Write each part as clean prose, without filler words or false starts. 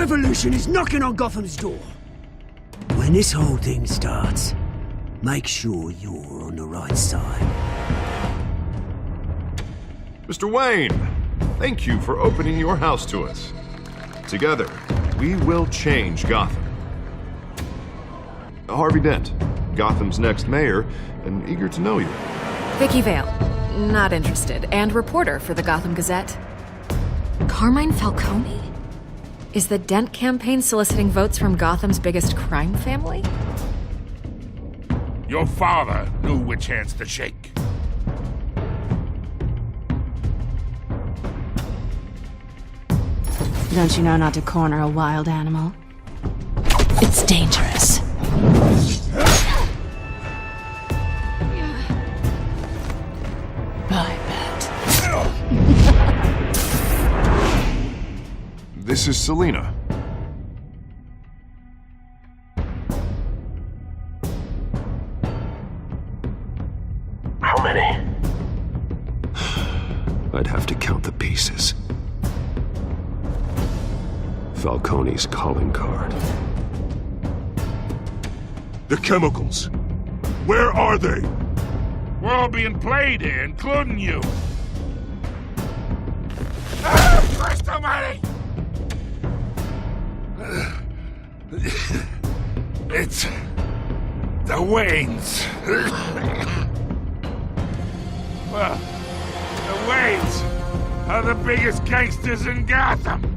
revolution is knocking on Gotham's door. When this whole thing starts, make sure you're on the right side. Mr. Wayne, thank you for opening your house to us. Together, we will change Gotham. Harvey Dent, Gotham's next mayor, and eager to know you. Vicky Vale, not interested, and reporter for the Gotham Gazette. Carmine Falcone? Is the Dent campaign soliciting votes from Gotham's biggest crime family? Your father knew which hands to shake. Don't you know not to corner a wild animal? It's dangerous. I bet. This is Selina. How many? I'd have to count the pieces. Falcone's calling card. The chemicals. Where are they? We're all being played here, including you. Christ almighty! It's the Waynes. Well, the Waynes are the biggest gangsters in Gotham.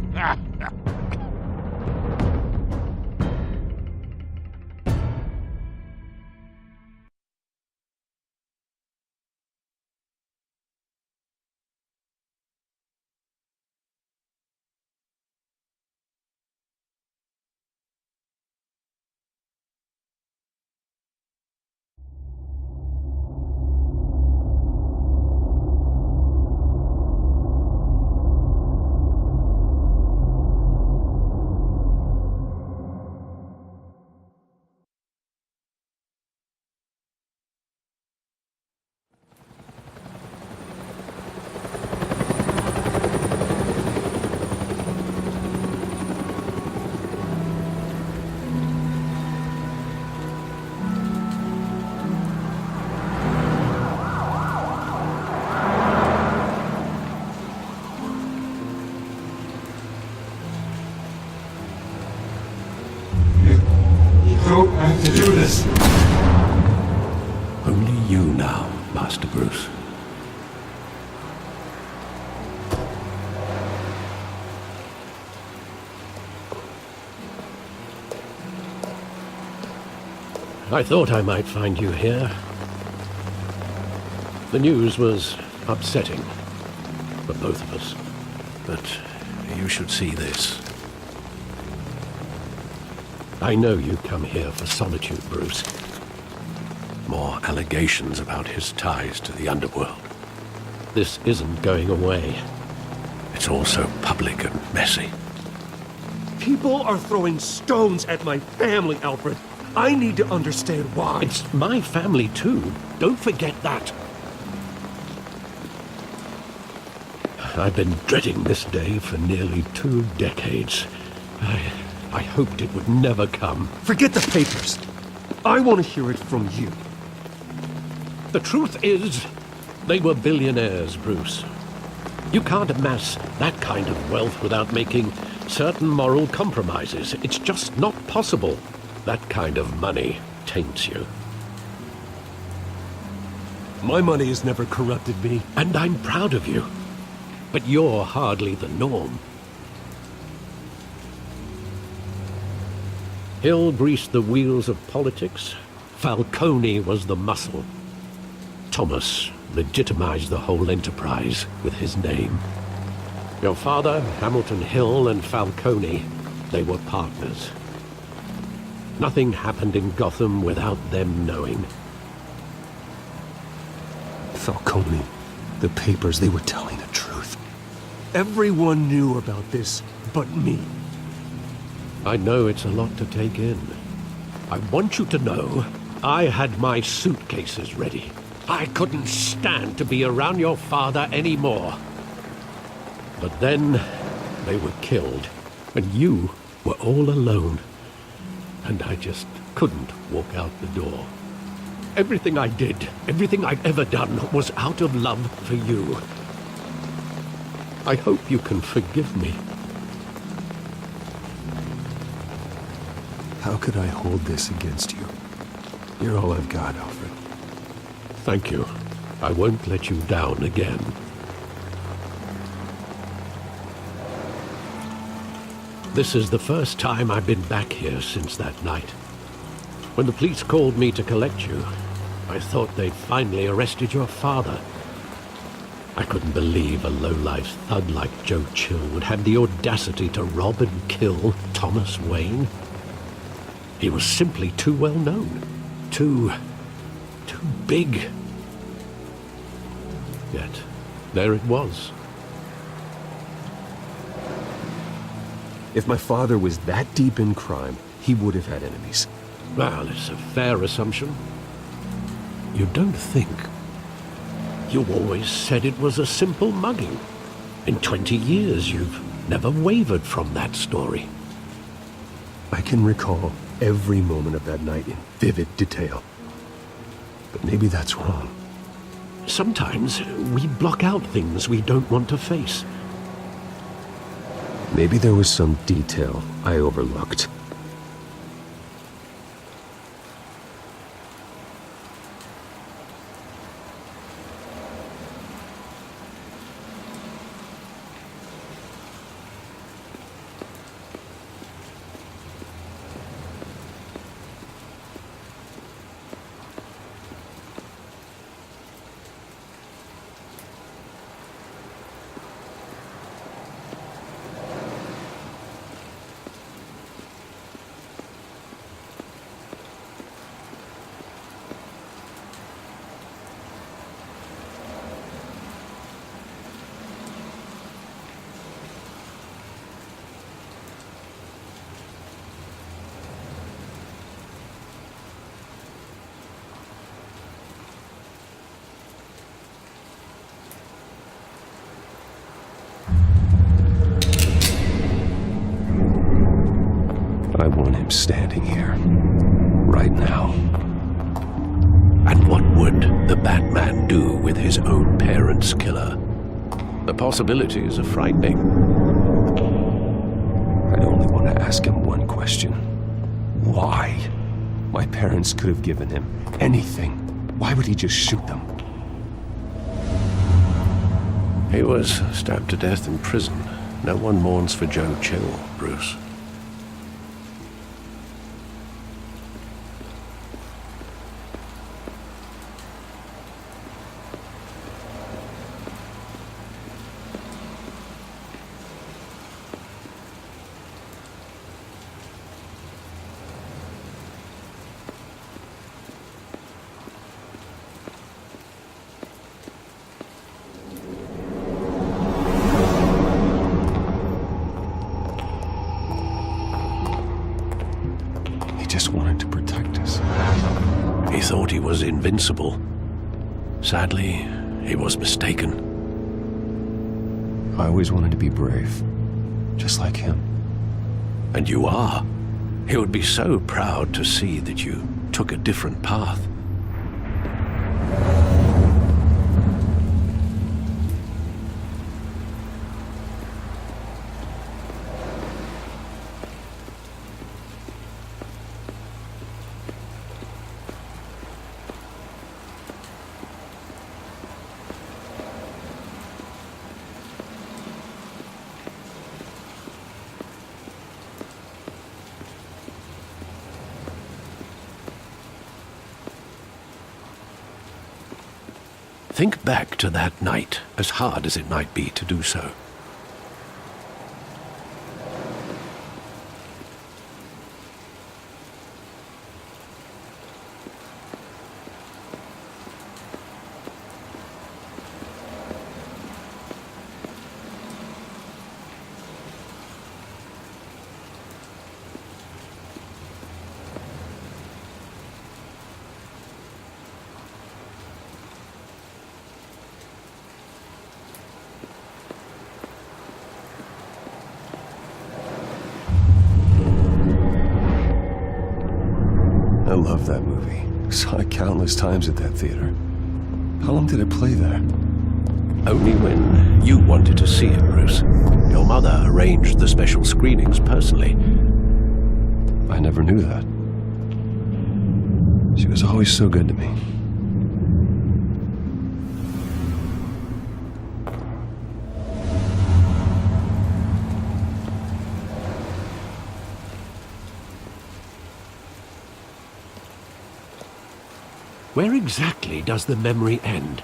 don't have to do this. Only you now, Master Bruce. I thought I might find you here. The news was upsetting for both of us. But you should see this. I know you come here for solitude, Bruce. More allegations about his ties to the underworld. This isn't going away. It's all so public and messy. People are throwing stones at my family, Alfred. I need to understand why. It's my family, too. Don't forget that. I've been dreading this day for nearly 2 decades. I hoped it would never come. Forget the papers. I want to hear it from you. The truth is, they were billionaires, Bruce. You can't amass that kind of wealth without making certain moral compromises. It's just not possible. That kind of money taints you. My money has never corrupted me. And I'm proud of you. But you're hardly the norm. Hill greased the wheels of politics. Falcone was the muscle. Thomas legitimized the whole enterprise with his name. Your father, Hamilton Hill, and Falcone, they were partners. Nothing happened in Gotham without them knowing. Falcone, the papers, they were telling the truth. Everyone knew about this but me. I know it's a lot to take in. I want you to know I had my suitcases ready. I couldn't stand to be around your father anymore. But then they were killed, and you were all alone, and I just couldn't walk out the door. Everything I did, everything I've ever done, was out of love for you. I hope you can forgive me. How could I hold this against you? You're all I've got, Alfred. Thank you. I won't let you down again. This is the first time I've been back here since that night. When the police called me to collect you, I thought they'd finally arrested your father. I couldn't believe a low-life thug like Joe Chill would have the audacity to rob and kill Thomas Wayne. He was simply too well known. Too big. Yet, there it was. If my father was that deep in crime, he would have had enemies. Well, it's a fair assumption. You don't think. You always said it was a simple mugging. In 20 years, you've never wavered from that story. I can recall every moment of that night in vivid detail. But maybe that's wrong. Sometimes we block out things we don't want to face. Maybe there was some detail I overlooked. I want him standing here, right now. And what would the Batman do with his own parents' killer? The possibilities are frightening. I only want to ask him one question. Why? My parents could have given him anything. Why would he just shoot them? He was stabbed to death in prison. No one mourns for Joe Chill, Bruce. Just wanted to protect us. He thought he was invincible. Sadly, he was mistaken. I always wanted to be brave, just like him. And you are. He would be so proud to see that you took a different path. Think back to that night, as hard as it might be to do so. Saw it countless times at that theater. How long did it play there? Only when you wanted to see it, Bruce. Your mother arranged the special screenings personally. I never knew that. She was always so good to me. Where exactly does the memory end?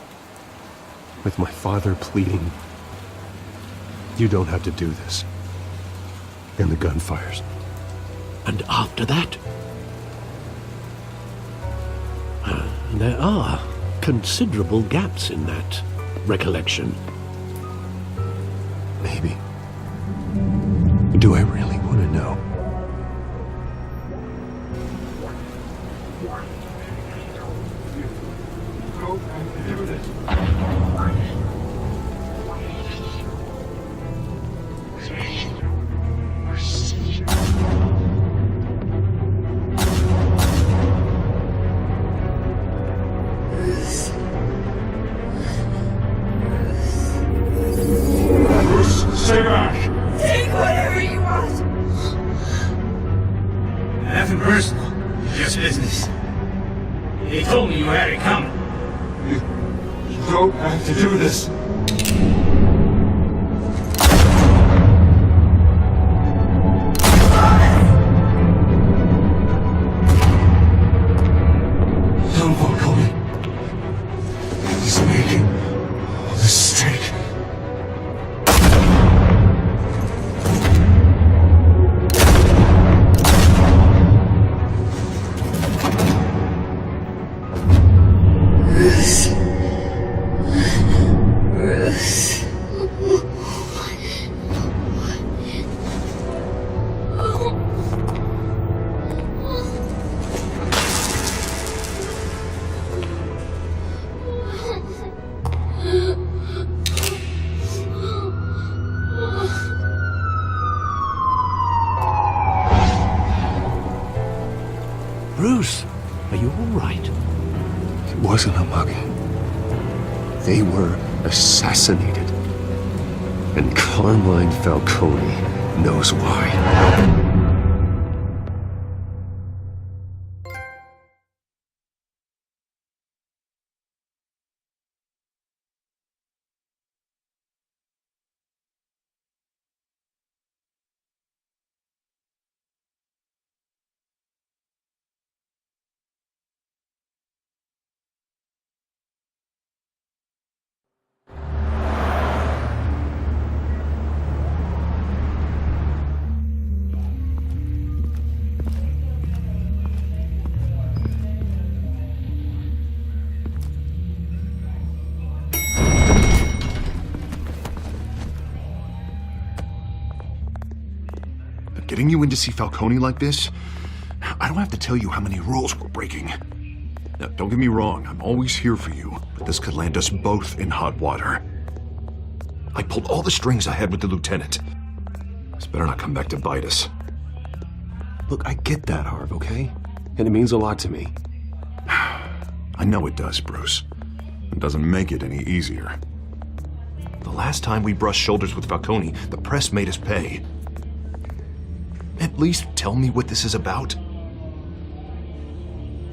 With my father pleading, "You don't have to do this." And the gunfires. And after that? There are considerable gaps in that recollection. Maybe. Do I really want to know? Stay back! Take whatever you want! Nothing personal, just business. They told me you had it coming. You don't have to do this. Don't walk on me. He's making a mistake. Bruce, are you all right? It wasn't a mugging. They were assassinated. And Carmine Falcone knows why. Getting you in to see Falcone like this? I don't have to tell you how many rules we're breaking. Now, don't get me wrong, I'm always here for you, but this could land us both in hot water. I pulled all the strings I had with the lieutenant. This better not come back to bite us. Look, I get that, Harv, okay? And it means a lot to me. I know it does, Bruce. It doesn't make it any easier. The last time we brushed shoulders with Falcone, the press made us pay. At least tell me what this is about.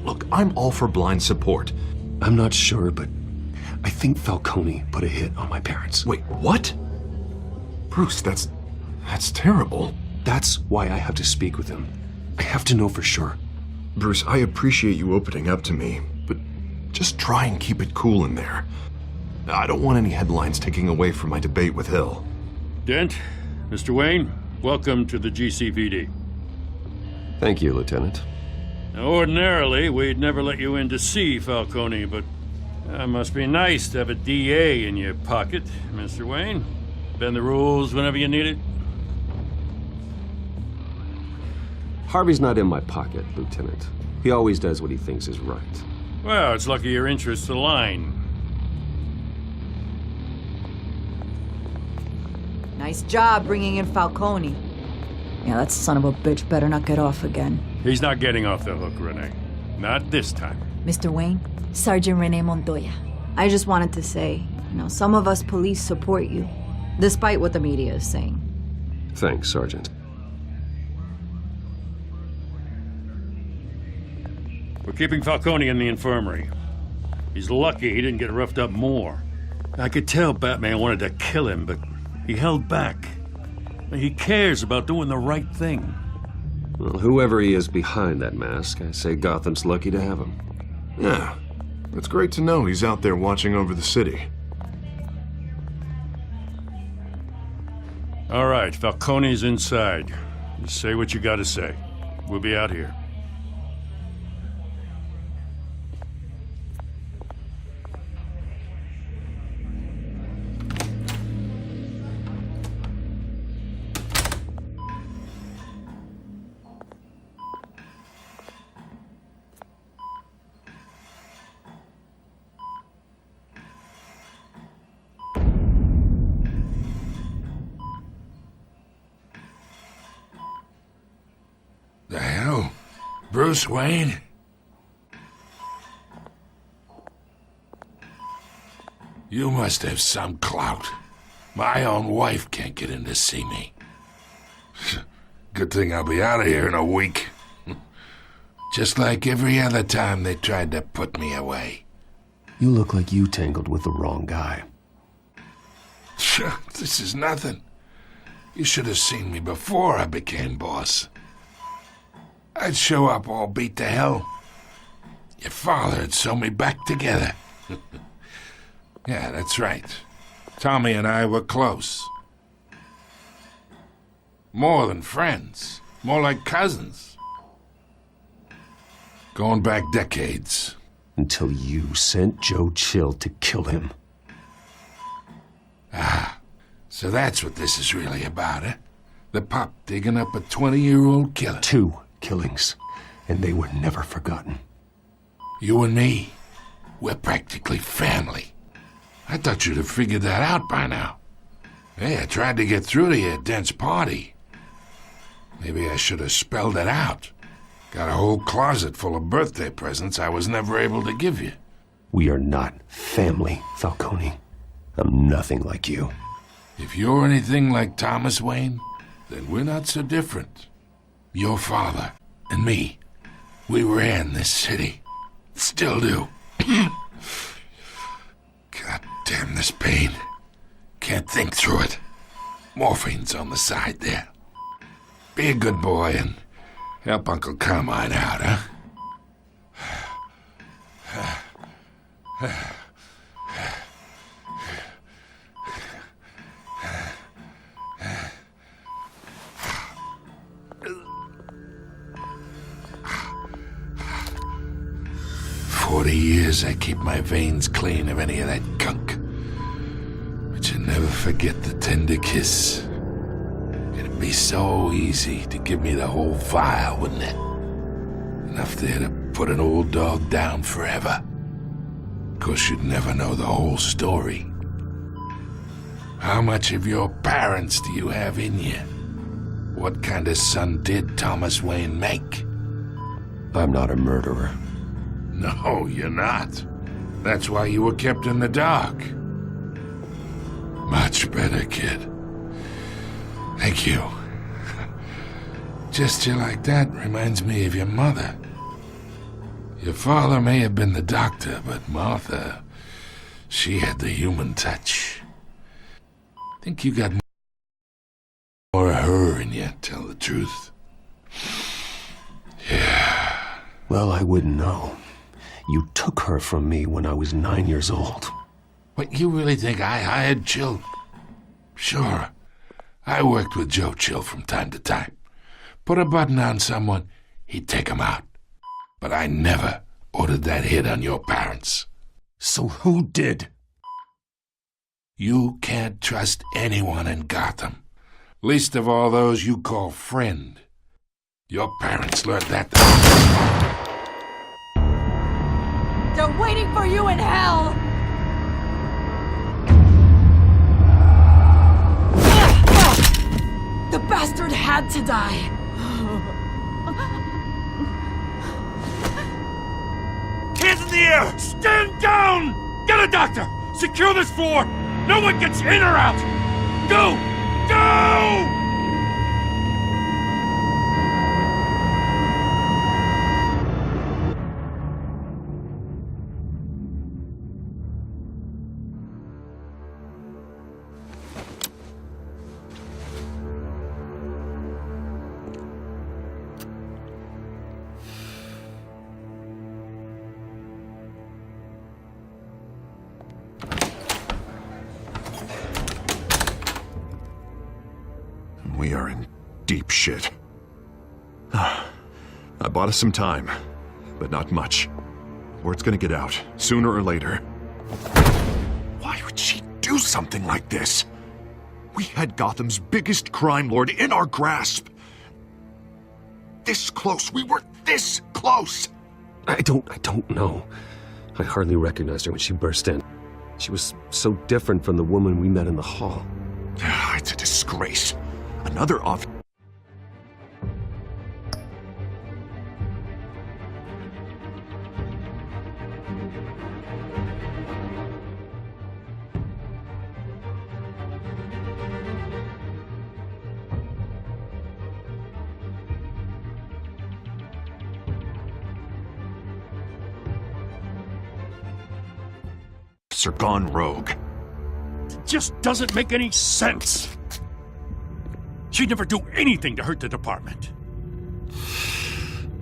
Look, I'm all for blind support. I'm not sure, but I think Falcone put a hit on my parents. Wait, what? Bruce, that's terrible. That's why I have to speak with him. I have to know for sure. Bruce, I appreciate you opening up to me, but just try and keep it cool in there. I don't want any headlines taking away from my debate with Hill. Dent, Mr. Wayne, welcome to the GCPD. Thank you, Lieutenant. Now, ordinarily, we'd never let you in to see Falcone, but it must be nice to have a DA in your pocket, Mr. Wayne. Bend the rules whenever you need it. Harvey's not in my pocket, Lieutenant. He always does what he thinks is right. Well, it's lucky your interests align. Nice job bringing in Falcone. Yeah, that son of a bitch better not get off again. He's not getting off the hook, Renee. Not this time. Mr. Wayne, Sergeant Rene Montoya. I just wanted to say, some of us police support you, despite what the media is saying. Thanks, Sergeant. We're keeping Falcone in the infirmary. He's lucky he didn't get roughed up more. I could tell Batman wanted to kill him, but he held back. He cares about doing the right thing. Well, whoever he is behind that mask, I say Gotham's lucky to have him. Yeah, it's great to know he's out there watching over the city. All right, Falcone's inside. You say what you gotta say. We'll be out here. The hell? Bruce Wayne? You must have some clout. My own wife can't get in to see me. Good thing I'll be out of here in a week. Just like every other time they tried to put me away. You look like you tangled with the wrong guy. This is nothing. You should have seen me before I became boss. I'd show up all beat to hell. Your father'd sew me back together. Yeah, that's right. Tommy and I were close. More than friends. More like cousins. Going back decades. Until you sent Joe Chill to kill him. Ah, so that's what this is really about, eh? The pup digging up a 20-year-old killer. 2 killings, and they were never forgotten. You and me, we're practically family. I thought you'd have figured that out by now. Hey, I tried to get through to your dense party. Maybe I should have spelled it out. Got a whole closet full of birthday presents I was never able to give you. We are not family, Falcone. I'm nothing like you. If you're anything like Thomas Wayne, then we're not so different. Your father and me, we ran this city. Still do. God damn this pain. Can't think through it. Morphine's on the side there. Be a good boy and help Uncle Carmine out, huh? 40 years I keep my veins clean of any of that gunk. But you never forget the tender kiss. It'd be so easy to give me the whole vial, wouldn't it? Enough there to put an old dog down forever. Of course, you'd never know the whole story. How much of your parents do you have in you? What kind of son did Thomas Wayne make? I'm not a murderer. No, you're not. That's why you were kept in the dark. Much better, kid. Thank you. Gesture like that reminds me of your mother. Your father may have been the doctor, but Martha, she had the human touch. Think you got more of her in you, tell the truth. Yeah. Well, I wouldn't know. You took her from me when I was 9 years old. What, you really think I hired Chill? Sure. I worked with Joe Chill from time to time. Put a button on someone, he'd take him out. But I never ordered that hit on your parents. So who did? You can't trust anyone in Gotham. Least of all those you call friend. Your parents learned that. They're waiting for you in hell! The bastard had to die. Kids, the air! Stand down! Get a doctor! Secure this floor! No one gets in or out! Go! Go! We are in deep shit. I bought us some time, but not much. Word's gonna get out, sooner or later. Why would she do something like this? We had Gotham's biggest crime lord in our grasp. This close. We were this close. I don't know. I hardly recognized her when she burst in. She was so different from the woman we met in the hall. It's a disgrace. Another off... are gone rogue. It just doesn't make any sense. She'd never do anything to hurt the department.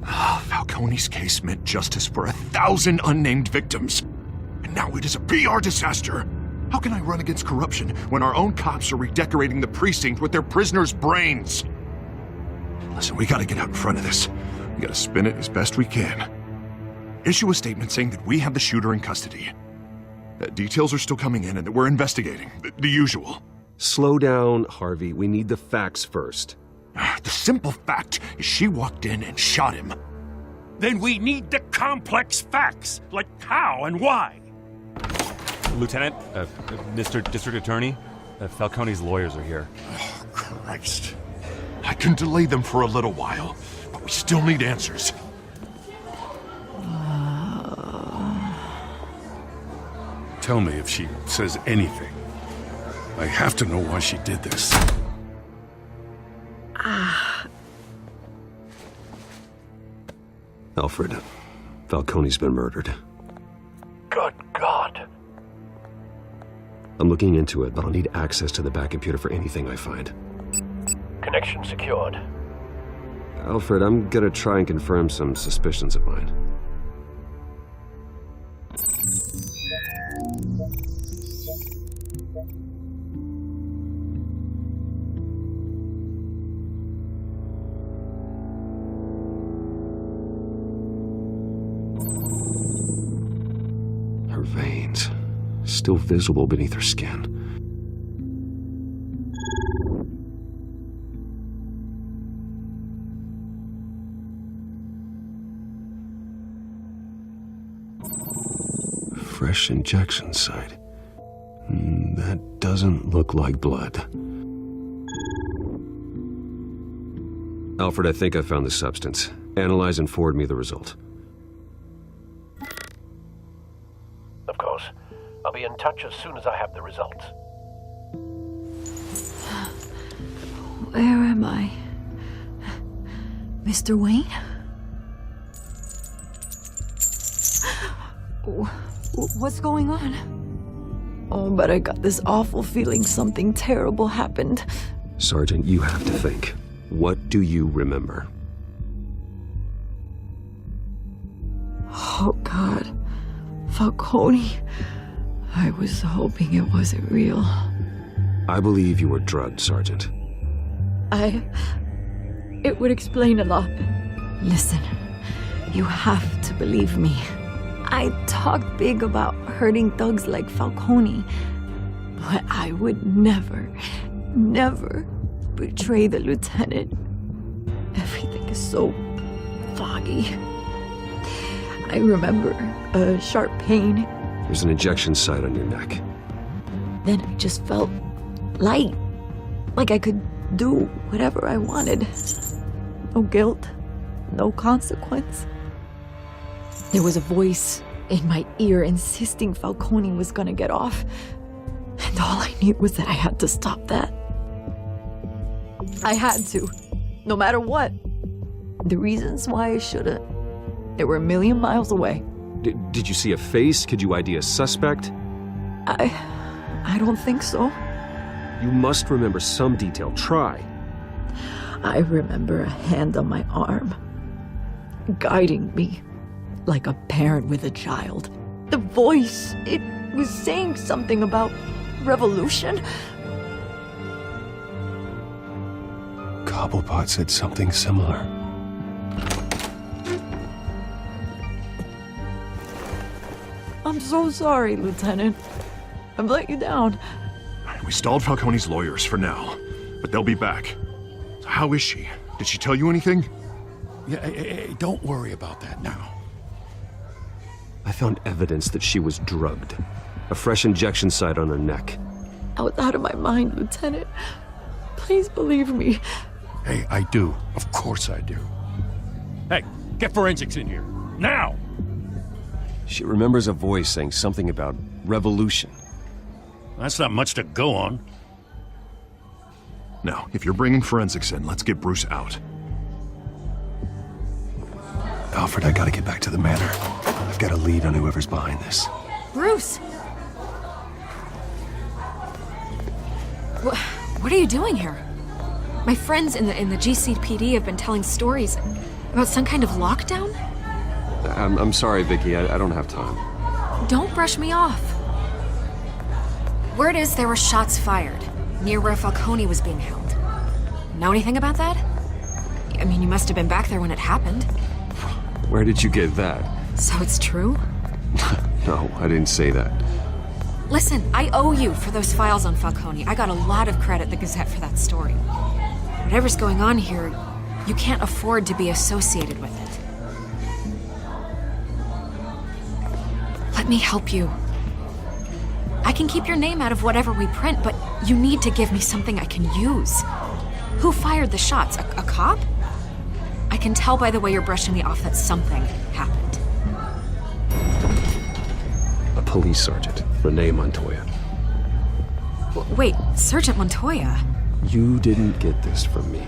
Falcone's case meant justice for 1,000 unnamed victims. And now it is a PR disaster. How can I run against corruption when our own cops are redecorating the precinct with their prisoners' brains? Listen, we gotta get out in front of this. We gotta spin it as best we can. Issue a statement saying that we have the shooter in custody. That details are still coming in and that we're investigating. The usual. Slow down, Harvey. We need the facts first. The simple fact is she walked in and shot him. Then we need the complex facts, like how and why. Lieutenant, Mr. District Attorney, Falcone's lawyers are here. Oh, Christ. I can delay them for a little while, but we still need answers. Tell me if she says anything. I have to know why she did this. Alfred, Falcone's been murdered. Good God. I'm looking into it, but I'll need access to the back computer for anything I find. Connection secured. Alfred, I'm gonna try and confirm some suspicions of mine. Her veins, still visible beneath her skin. Fresh injection site. That doesn't look like blood. Alfred, I think I found the substance. Analyze and forward me the result. Of course. I'll be in touch as soon as I have the results. Where am I? Mr. Wayne? What's going on? Oh, but I got this awful feeling something terrible happened. Sergeant, you have to think. What do you remember? Oh, God. Falcone. I was hoping it wasn't real. I believe you were drugged, Sergeant. It would explain a lot. Listen, you have to believe me. I talked big about hurting thugs like Falcone, but I would never betray the lieutenant. Everything is so foggy. I remember a sharp pain. There's an injection site on your neck. Then I just felt light, like I could do whatever I wanted. No guilt, no consequence. There was a voice in my ear insisting Falcone was gonna get off. And all I knew was that I had to stop that. I had to, no matter what. The reasons why I shouldn't, they were a million miles away. Did you see a face? Could you ID a suspect? I don't think so. You must remember some detail. Try. I remember a hand on my arm, guiding me like a parent with a child. The voice, it was saying something about revolution. Cobblepot said something similar. I'm so sorry, Lieutenant. I've let you down. We stalled Falcone's lawyers for now, but they'll be back. So how is she? Did she tell you anything? Yeah, hey, don't worry about that now. I found evidence that she was drugged. A fresh injection site on her neck. I was out of my mind, Lieutenant. Please believe me. Hey, I do. Of course I do. Hey, get forensics in here. Now! She remembers a voice saying something about revolution. That's not much to go on. Now, if you're bringing forensics in, let's get Bruce out. Alfred, I gotta get back to the manor. I've got a lead on whoever's behind this. Bruce! What are you doing here? My friends in the GCPD have been telling stories about some kind of lockdown? I'm sorry, Vicky. I don't have time. Don't brush me off. Word is there were shots fired near where Falcone was being held. Know anything about that? I mean, you must have been back there when it happened. Where did you get that? So it's true? No, I didn't say that. Listen, I owe you for those files on Falcone. I got a lot of credit at the Gazette for that story. Whatever's going on here, you can't afford to be associated with it. Let me help you. I can keep your name out of whatever we print, but you need to give me something I can use. Who fired the shots? A cop? I can tell by the way you're brushing me off that something happened. A police sergeant, Renee Montoya. Wait, Sergeant Montoya? You didn't get this from me.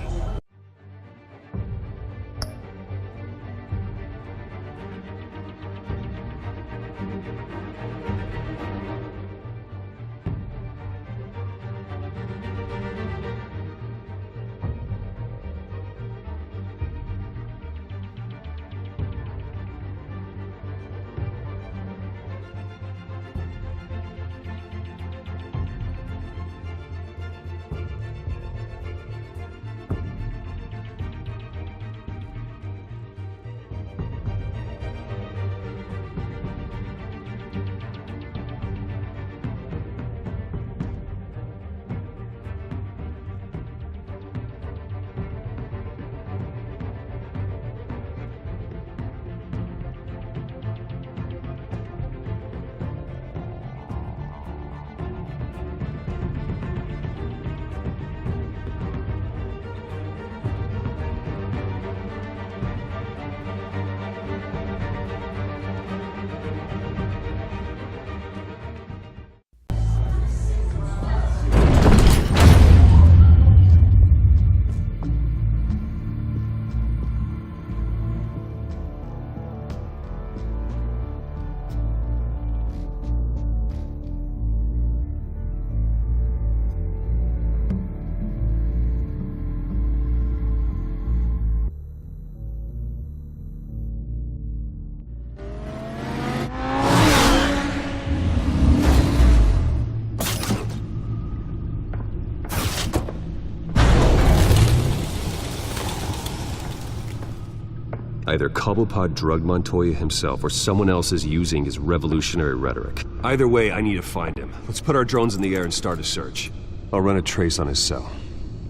Either Cobblepot drugged Montoya himself, or someone else is using his revolutionary rhetoric. Either way, I need to find him. Let's put our drones in the air and start a search. I'll run a trace on his cell.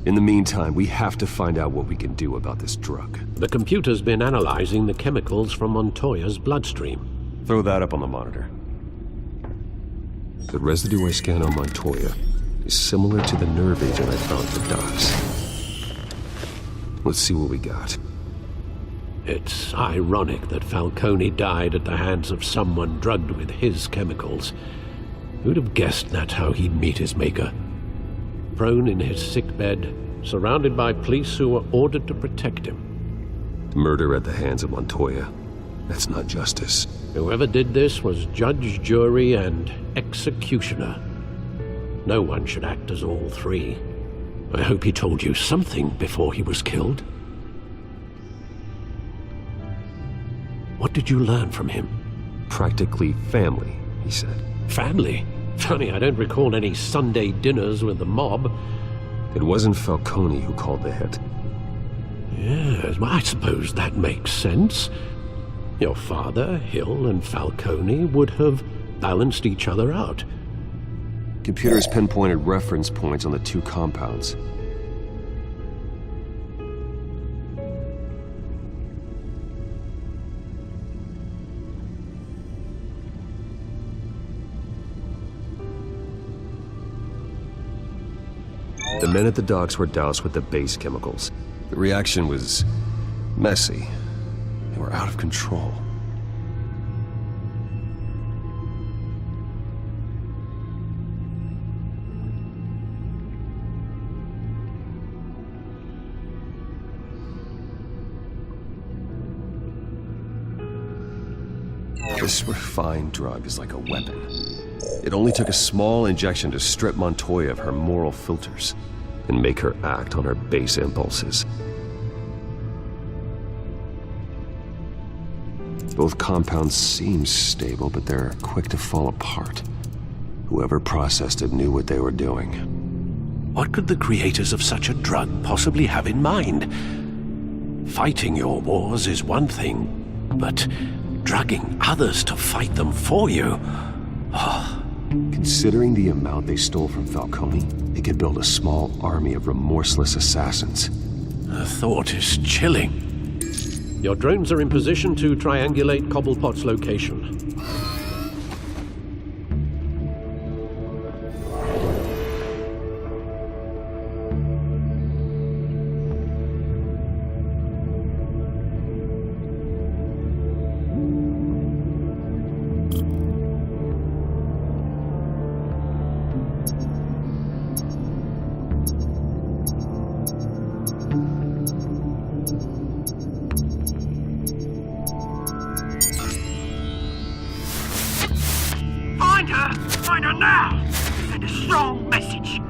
In the meantime, we have to find out what we can do about this drug. The computer's been analyzing the chemicals from Montoya's bloodstream. Throw that up on the monitor. The residue I scan on Montoya is similar to the nerve agent I found for Docs. Let's see what we got. It's ironic that Falcone died at the hands of someone drugged with his chemicals. Who'd have guessed that's how he'd meet his maker? Prone in his sickbed, surrounded by police who were ordered to protect him. Murder at the hands of Montoya. That's not justice. Whoever did this was judge, jury, and executioner. No one should act as all three. I hope he told you something before he was killed. What did you learn from him? Practically family, he said. Family? Funny, I don't recall any Sunday dinners with the mob. It wasn't Falcone who called the hit. Yes, well, I suppose that makes sense. Your father, Hill, and Falcone would have balanced each other out. Computers pinpointed reference points on the two compounds. The men at the docks were doused with the base chemicals. The reaction was messy. They were out of control. This refined drug is like a weapon. It only took a small injection to strip Montoya of her moral filters and make her act on her base impulses. Both compounds seem stable, but they're quick to fall apart. Whoever processed it knew what they were doing. What could the creators of such a drug possibly have in mind? Fighting your wars is one thing, but drugging others to fight them for you? Oh. Considering the amount they stole from Falcone, they could build a small army of remorseless assassins. The thought is chilling. Your drones are in position to triangulate Cobblepot's location. Find her now! Send a strong message.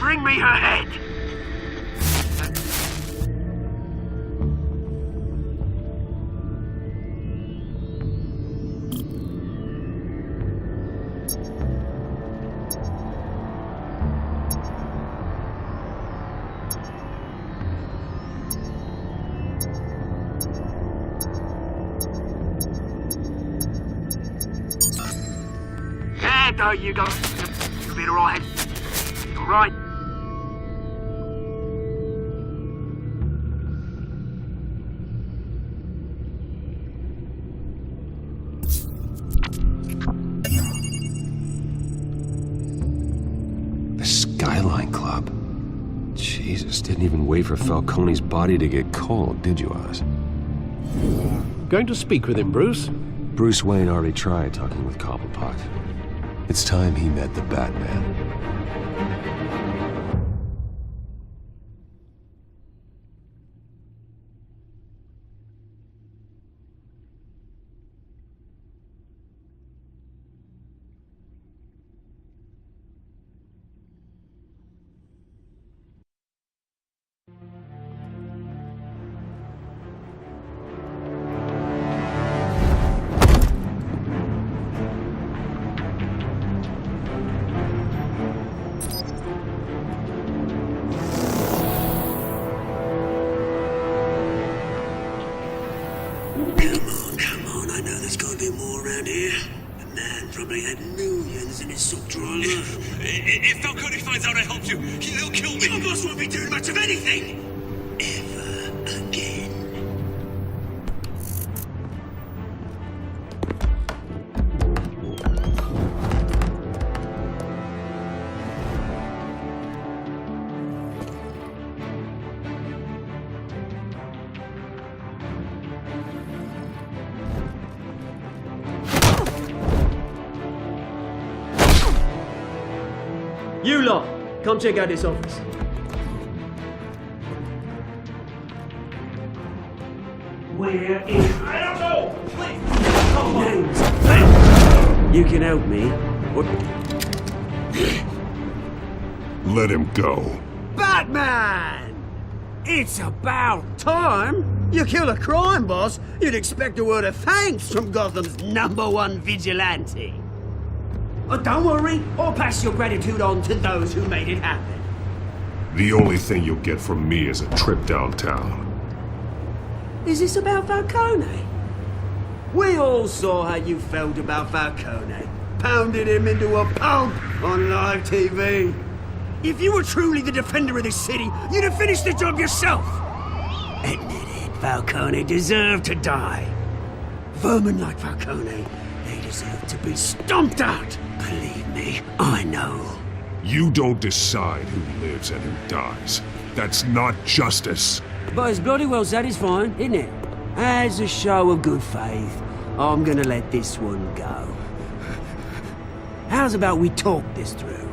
Bring me her head! There you go. You'll be alright. Alright. The Skyline Club. Jesus, didn't even wait for Falcone's body to get cold, did you, Oz? Going to speak with him, Bruce? Bruce Wayne already tried talking with Cobblepot. It's time he met the Batman. Batman probably had millions in his sock drawer alone. If Falcone finds out I helped you, he'll kill me. Your boss won't be doing much of anything! Ever again. You lot, come check out this office. Where is... I don't know! Please! You can help me. What? Let him go. Batman! It's about time. You kill a crime boss, you'd expect a word of thanks from Gotham's #1 vigilante. Oh, don't worry, I'll pass your gratitude on to those who made it happen. The only thing you'll get from me is a trip downtown. Is this about Falcone? We all saw how you felt about Falcone. Pounded him into a pulp on live TV. If you were truly the defender of this city, you'd have finished the job yourself. Admit it, Falcone deserved to die. Vermin like Falcone, they deserve to be stomped out. Believe me, I know. You don't decide who lives and who dies. That's not justice. But it's bloody well satisfying, isn't it? As a show of good faith, I'm gonna let this one go. How's about we talk this through?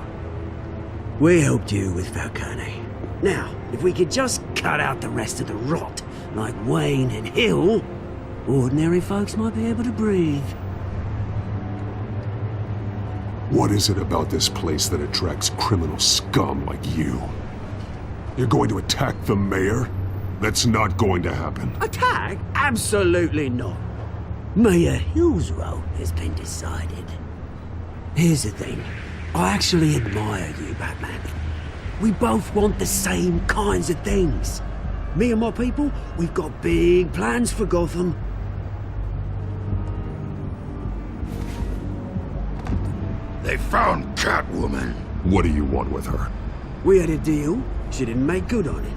We helped you with Falcone. Now, if we could just cut out the rest of the rot, like Wayne and Hill, ordinary folks might be able to breathe. What is it about this place that attracts criminal scum like you? You're going to attack the mayor? That's not going to happen. Attack? Absolutely not. Mayor Hill's role has been decided. Here's the thing. I actually admire you, Batman. We both want the same kinds of things. Me and my people, we've got big plans for Gotham. They found Catwoman. What do you want with her? We had a deal. She didn't make good on it.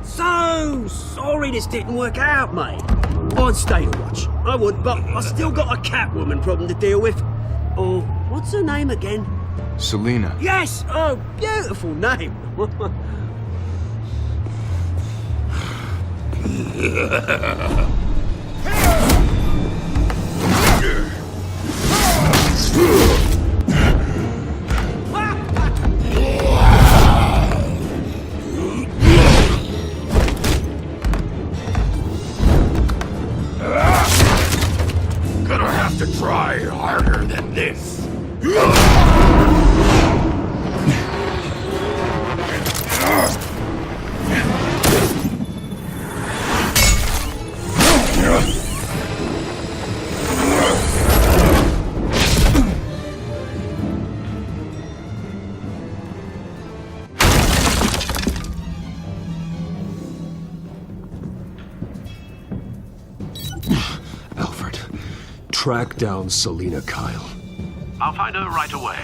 So sorry this didn't work out, mate. I'd stay to watch. I would, but I still got a Catwoman problem to deal with. Oh, what's her name again? Selina. Yes! Oh, beautiful name. Gonna have to try harder than this. Alfred, track down Selina Kyle. I'll find her right away.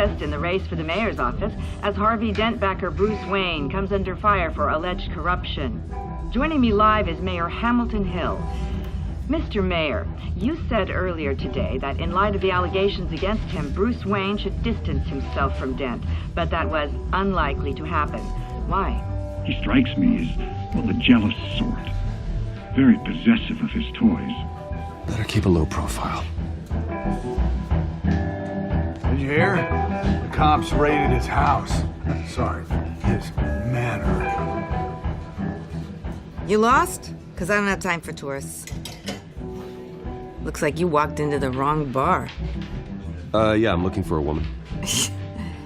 twist in the race for the mayor's office as Harvey Dent backer Bruce Wayne comes under fire for alleged corruption. Joining me live is Mayor Hamilton Hill. Mr. Mayor, you said earlier today that in light of the allegations against him, Bruce Wayne should distance himself from Dent, but that was unlikely to happen. Why? He strikes me as, well, the jealous sort. Very possessive of his toys. Better keep a low profile. Did you hear? The cops raided his house. Sorry, his manor. You lost? Because I don't have time for tourists. Looks like you walked into the wrong bar. Yeah, I'm looking for a woman.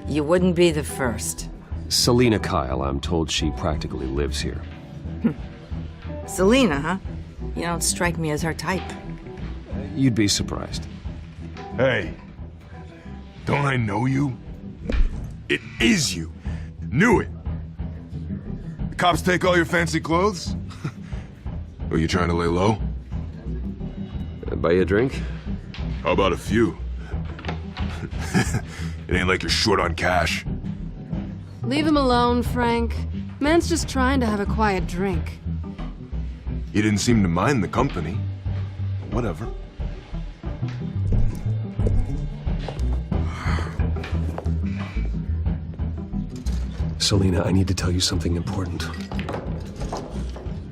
You wouldn't be the first. Selina Kyle, I'm told she practically lives here. Selina, huh? You don't strike me as her type. You'd be surprised. Hey, don't I know you? It is you. Knew it. The cops take all your fancy clothes? Are you trying to lay low? Buy you a drink? How about a few? It ain't like you're short on cash. Leave him alone, Frank. Man's just trying to have a quiet drink. You didn't seem to mind the company. Whatever. Selina, I need to tell you something important.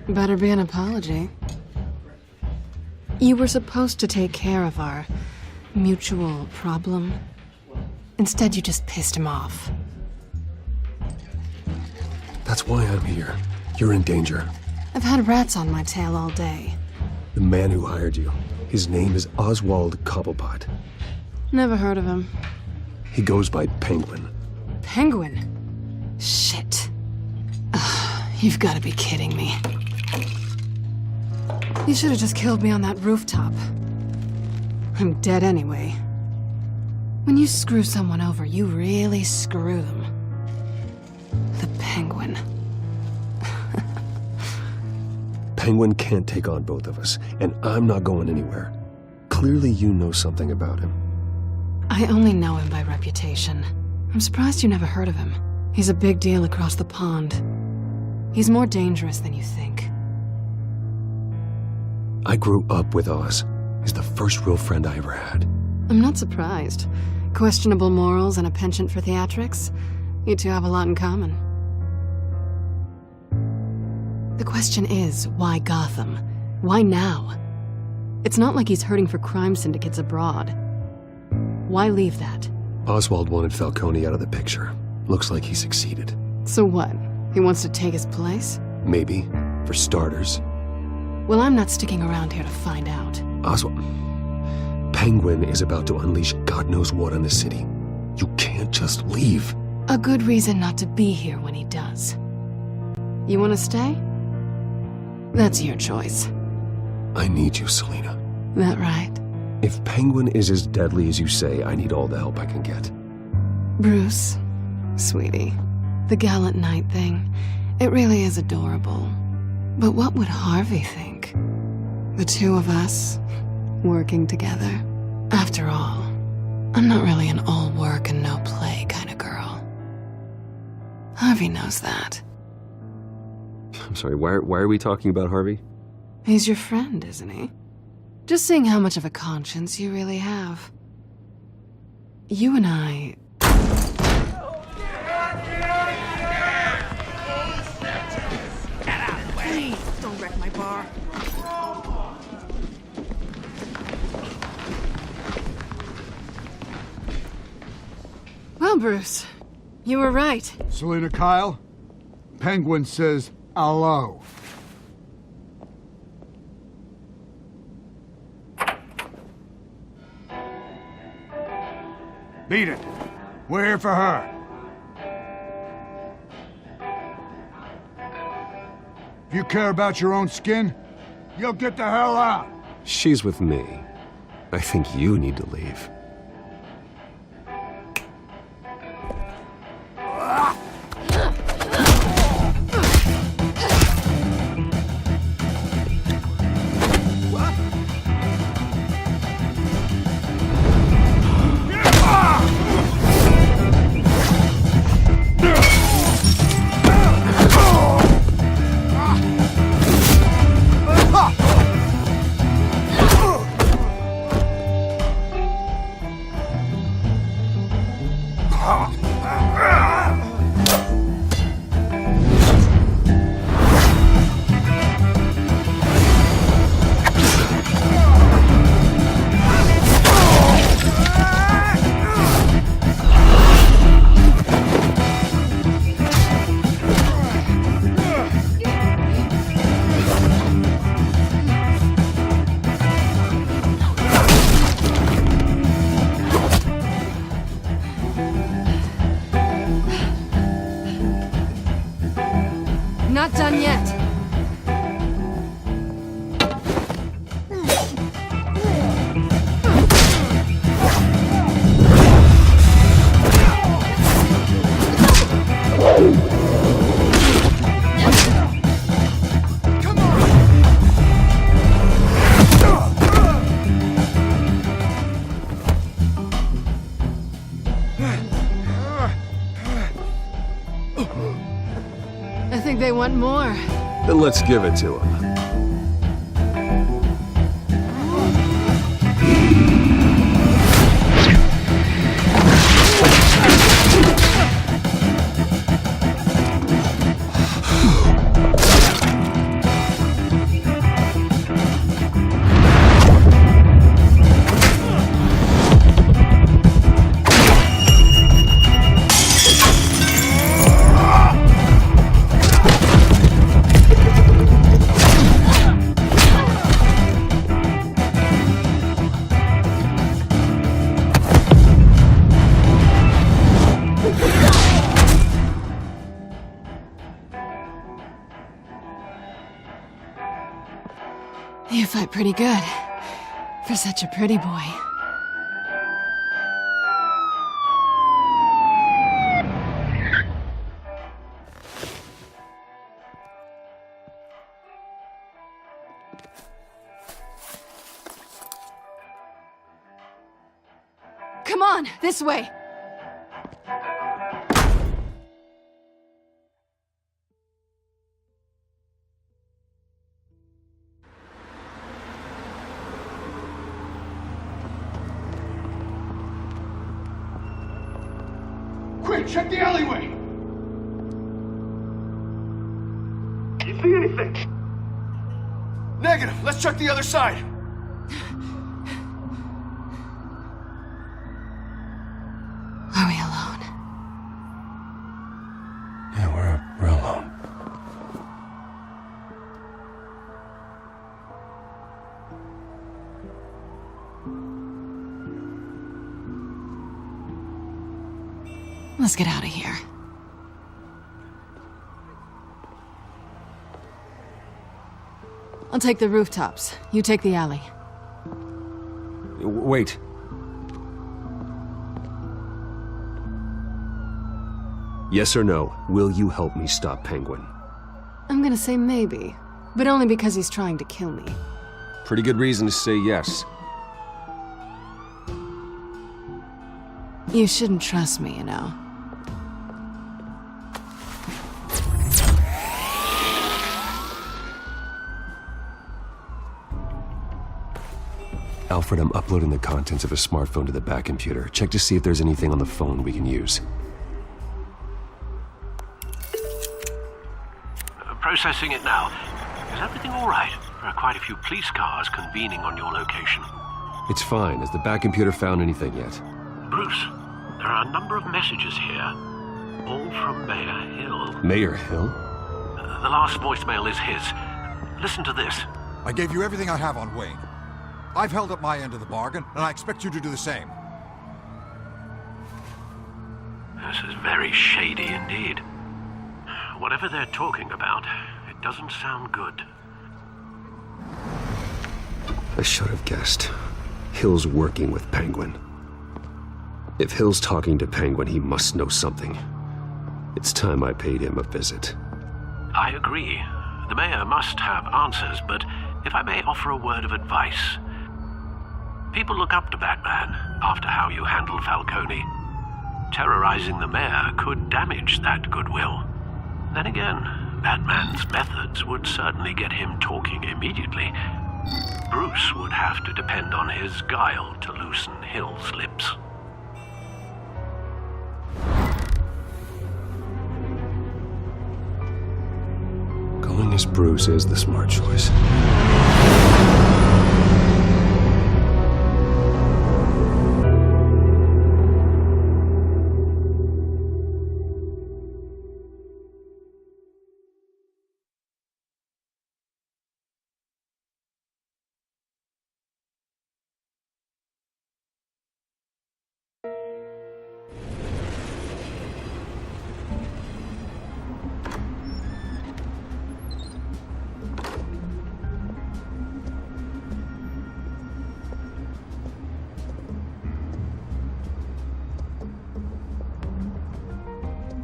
Better be an apology. You were supposed to take care of our mutual problem. Instead, you just pissed him off. That's why I'm here. You're in danger. I've had rats on my tail all day. The man who hired you, his name is Oswald Cobblepot. Never heard of him. He goes by Penguin. Penguin? Shit. Ugh, you've got to be kidding me. You should have just killed me on that rooftop. I'm dead anyway. When you screw someone over, you really screw them. The Penguin. Penguin can't take on both of us, and I'm not going anywhere. Clearly you know something about him. I only know him by reputation. I'm surprised you never heard of him. He's a big deal across the pond. He's more dangerous than you think. I grew up with Oz. He's the first real friend I ever had. I'm not surprised. Questionable morals and a penchant for theatrics. You two have a lot in common. The question is, why Gotham? Why now? It's not like he's hurting for crime syndicates abroad. Why leave that? Oswald wanted Falcone out of the picture. Looks like he succeeded. So what? He wants to take his place? Maybe. For starters. Well, I'm not sticking around here to find out. Oswald... Penguin is about to unleash God knows what on the city. You can't just leave. A good reason not to be here when he does. You want to stay? That's your choice. I need you, Selina. That right? If Penguin is as deadly as you say, I need all the help I can get. Bruce, sweetie, the gallant knight thing, it really is adorable. But what would Harvey think? The two of us, working together. After all, I'm not really an all work and no play kind of girl. Harvey knows that. I'm sorry, why are we talking about Harvey? He's your friend, isn't he? Just seeing how much of a conscience you really have. You and I... Please, don't wreck my bar. Well, Bruce, you were right. Selina Kyle, Penguin says hello. Beat it. We're here for her. If you care about your own skin, you'll get the hell out. She's with me. I think you need to leave. want more. Then let's give it to him. You fight pretty good. For such a pretty boy. Come on, this way. Quick, check the alleyway! You see anything? Negative. Let's check the other side. Are we alone? Yeah, we're alone. Let's get out of here. I'll take the rooftops. You take the alley. Wait. Yes or no, will you help me stop Penguin? I'm gonna say maybe, but only because he's trying to kill me. Pretty good reason to say yes. You shouldn't trust me, you know. Alfred, I'm uploading the contents of a smartphone to the back computer. Check to see if there's anything on the phone we can use. Processing it now. Is everything all right? There are quite a few police cars convening on your location. It's fine. Has the back computer found anything yet? Bruce, there are a number of messages here, all from Mayor Hill. Mayor Hill? The last voicemail is his. Listen to this. I gave you everything I have on Wayne. I've held up my end of the bargain, and I expect you to do the same. This is very shady indeed. Whatever they're talking about, it doesn't sound good. I should have guessed. Hill's working with Penguin. If Hill's talking to Penguin, he must know something. It's time I paid him a visit. I agree. The mayor must have answers, but if I may offer a word of advice. People look up to Batman after how you handled Falcone. Terrorizing the mayor could damage that goodwill. Then again, Batman's methods would certainly get him talking immediately. Bruce would have to depend on his guile to loosen Hill's lips. Going as Bruce is the smart choice.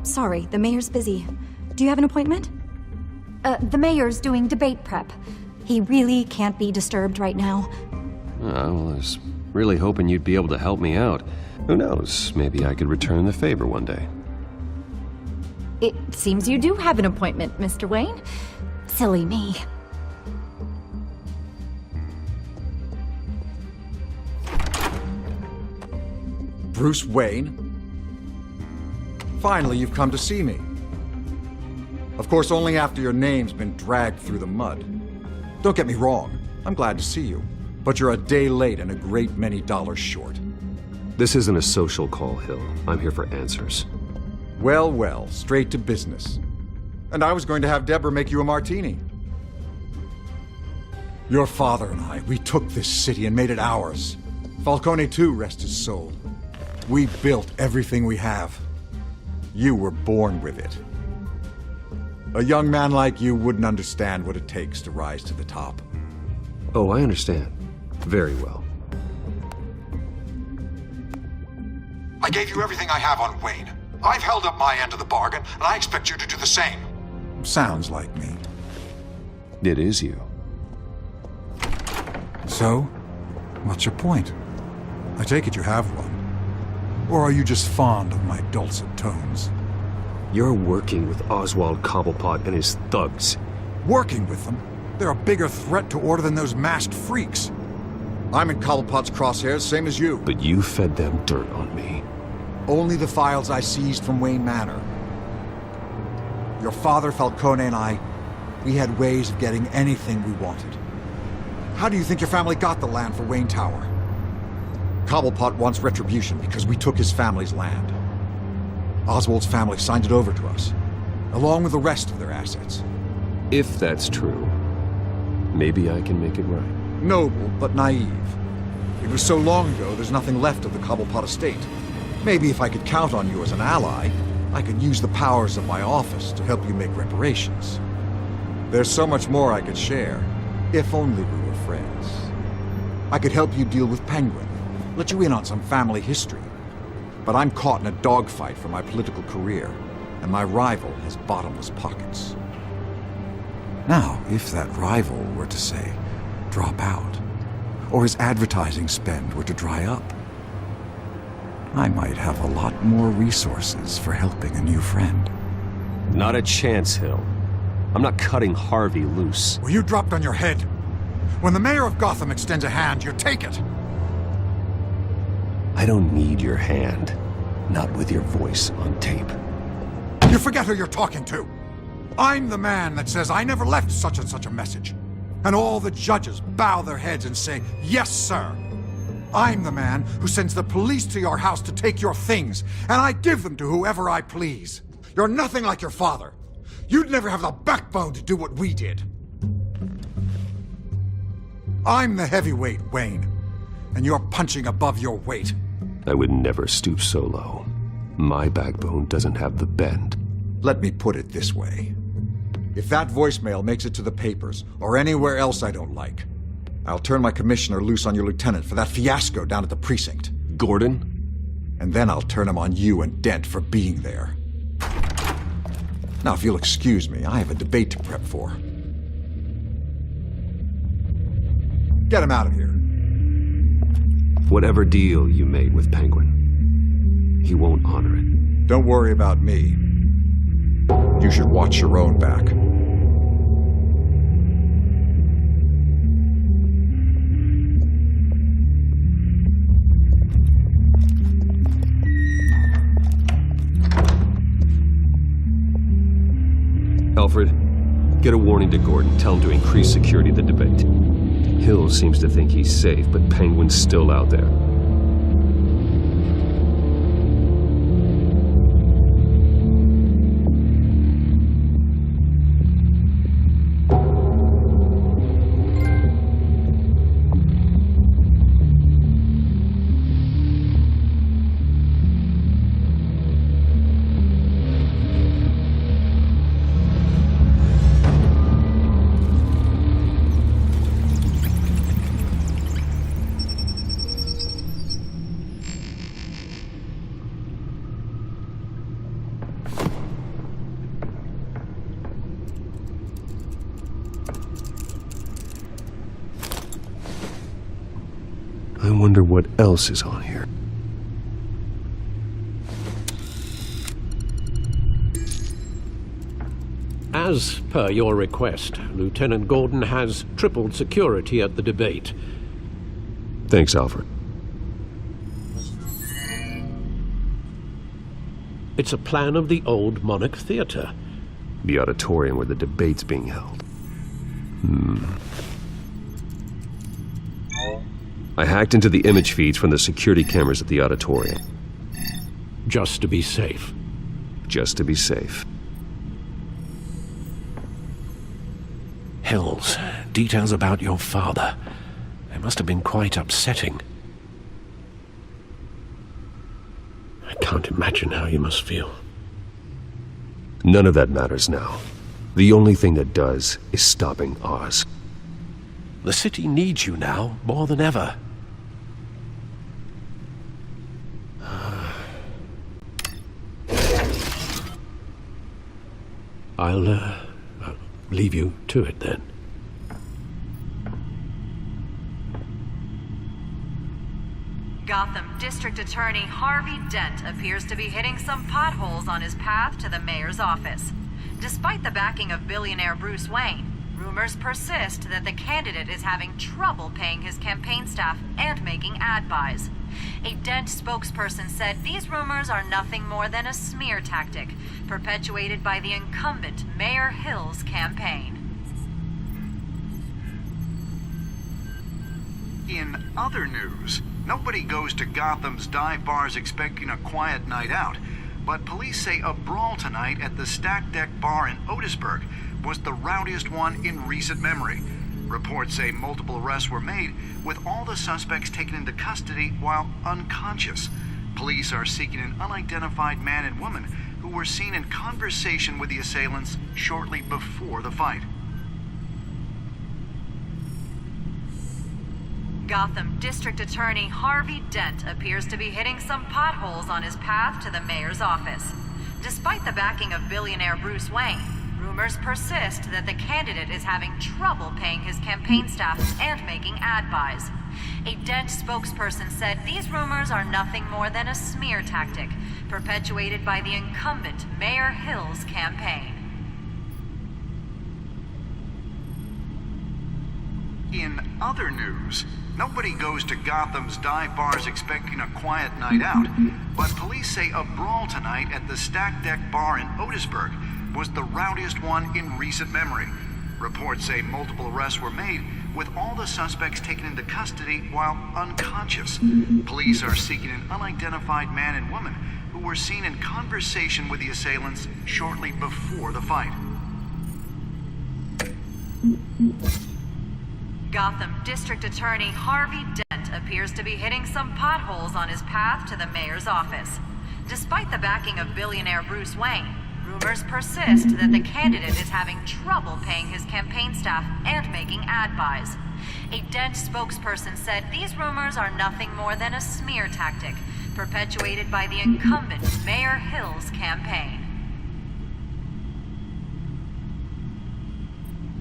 Sorry, the mayor's busy. Do you have an appointment? The mayor's doing debate prep. He really can't be disturbed right now. Well, I was really hoping you'd be able to help me out. Who knows, maybe I could return the favor one day. It seems you do have an appointment, Mr. Wayne. Silly me. Bruce Wayne? Finally, you've come to see me. Of course, only after your name's been dragged through the mud. Don't get me wrong, I'm glad to see you. But you're a day late and a great many dollars short. This isn't a social call, Hill. I'm here for answers. Well, well, straight to business. And I was going to have Deborah make you a martini. Your father and I, we took this city and made it ours. Falcone too, rest his soul. We built everything we have. You were born with it. A young man like you wouldn't understand what it takes to rise to the top. Oh, I understand. Very well. I gave you everything I have on Wayne. I've held up my end of the bargain, and I expect you to do the same. Sounds like me. It is you. So, what's your point? I take it you have one. Or are you just fond of my dulcet tones? You're working with Oswald Cobblepot and his thugs. Working with them? They're a bigger threat to order than those masked freaks. I'm in Cobblepot's crosshairs, same as you. But you fed them dirt on me. Only the files I seized from Wayne Manor. Your father, Falcone, and I, we had ways of getting anything we wanted. How do you think your family got the land for Wayne Tower? Cobblepot wants retribution because we took his family's land. Oswald's family signed it over to us, along with the rest of their assets. If that's true, maybe I can make it right. Noble, but naive. It was so long ago, there's nothing left of the Cobblepot estate. Maybe if I could count on you as an ally, I could use the powers of my office to help you make reparations. There's so much more I could share, if only we were friends. I could help you deal with Penguin, let you in on some family history. But I'm caught in a dogfight for my political career, and my rival has bottomless pockets. Now, if that rival were to say, drop out, or his advertising spend were to dry up, I might have a lot more resources for helping a new friend. Not a chance, Hill. I'm not cutting Harvey loose. Well, you dropped on your head. When the mayor of Gotham extends a hand, you take it. I don't need your hand. Not with your voice on tape. You forget who you're talking to. I'm the man that says I never left such and such a message. And all the judges bow their heads and say, yes, sir. I'm the man who sends the police to your house to take your things, and I give them to whoever I please. You're nothing like your father. You'd never have the backbone to do what we did. I'm the heavyweight, Wayne, and you're punching above your weight. I would never stoop so low. My backbone doesn't have the bend. Let me put it this way. If that voicemail makes it to the papers, or anywhere else I don't like, I'll turn my commissioner loose on your lieutenant for that fiasco down at the precinct. Gordon? And then I'll turn him on you and Dent for being there. Now, if you'll excuse me, I have a debate to prep for. Get him out of here. Whatever deal you made with Penguin, he won't honor it. Don't worry about me. You should watch your own back. Alfred, get a warning to Gordon. Tell him to increase security of the debate. Hill seems to think he's safe, but Penguin's still out there. I wonder what else is on here. As per your request, Lieutenant Gordon has tripled security at the debate. Thanks, Alfred. It's a plan of the old Monarch Theater. The auditorium where the debate's being held. I hacked into the image feeds from the security cameras at the auditorium. Just to be safe. Just to be safe. Hills, details about your father. They must have been quite upsetting. I can't imagine how you must feel. None of that matters now. The only thing that does is stopping Oz. The city needs you now, more than ever. I'll leave you to it then. Gotham District Attorney Harvey Dent appears to be hitting some potholes on his path to the mayor's office. Despite the backing of billionaire Bruce Wayne, rumors persist that the candidate is having trouble paying his campaign staff and making ad buys. A Dent spokesperson said these rumors are nothing more than a smear tactic perpetuated by the incumbent Mayor Hill's campaign. In other news, nobody goes to Gotham's dive bars expecting a quiet night out, but police say a brawl tonight at the Stack Deck Bar in Otisburg was the rowdiest one in recent memory. Reports say multiple arrests were made, with all the suspects taken into custody while unconscious. Police are seeking an unidentified man and woman who were seen in conversation with the assailants shortly before the fight. Gotham District Attorney Harvey Dent appears to be hitting some potholes on his path to the mayor's office. Despite the backing of billionaire Bruce Wayne, rumors persist that the candidate is having trouble paying his campaign staff and making ad buys. A Dent spokesperson said these rumors are nothing more than a smear tactic perpetuated by the incumbent Mayor Hill's campaign. In other news, nobody goes to Gotham's dive bars expecting a quiet night out, but police say a brawl tonight at the Stack Deck Bar in Otisburg was the rowdiest one in recent memory. Reports say multiple arrests were made, with all the suspects taken into custody while unconscious. Police are seeking an unidentified man and woman who were seen in conversation with the assailants shortly before the fight. Gotham District Attorney Harvey Dent appears to be hitting some potholes on his path to the mayor's office. Despite the backing of billionaire Bruce Wayne, rumors persist that the candidate is having trouble paying his campaign staff and making ad buys. A Dent spokesperson said these rumors are nothing more than a smear tactic perpetuated by the incumbent Mayor Hill's campaign.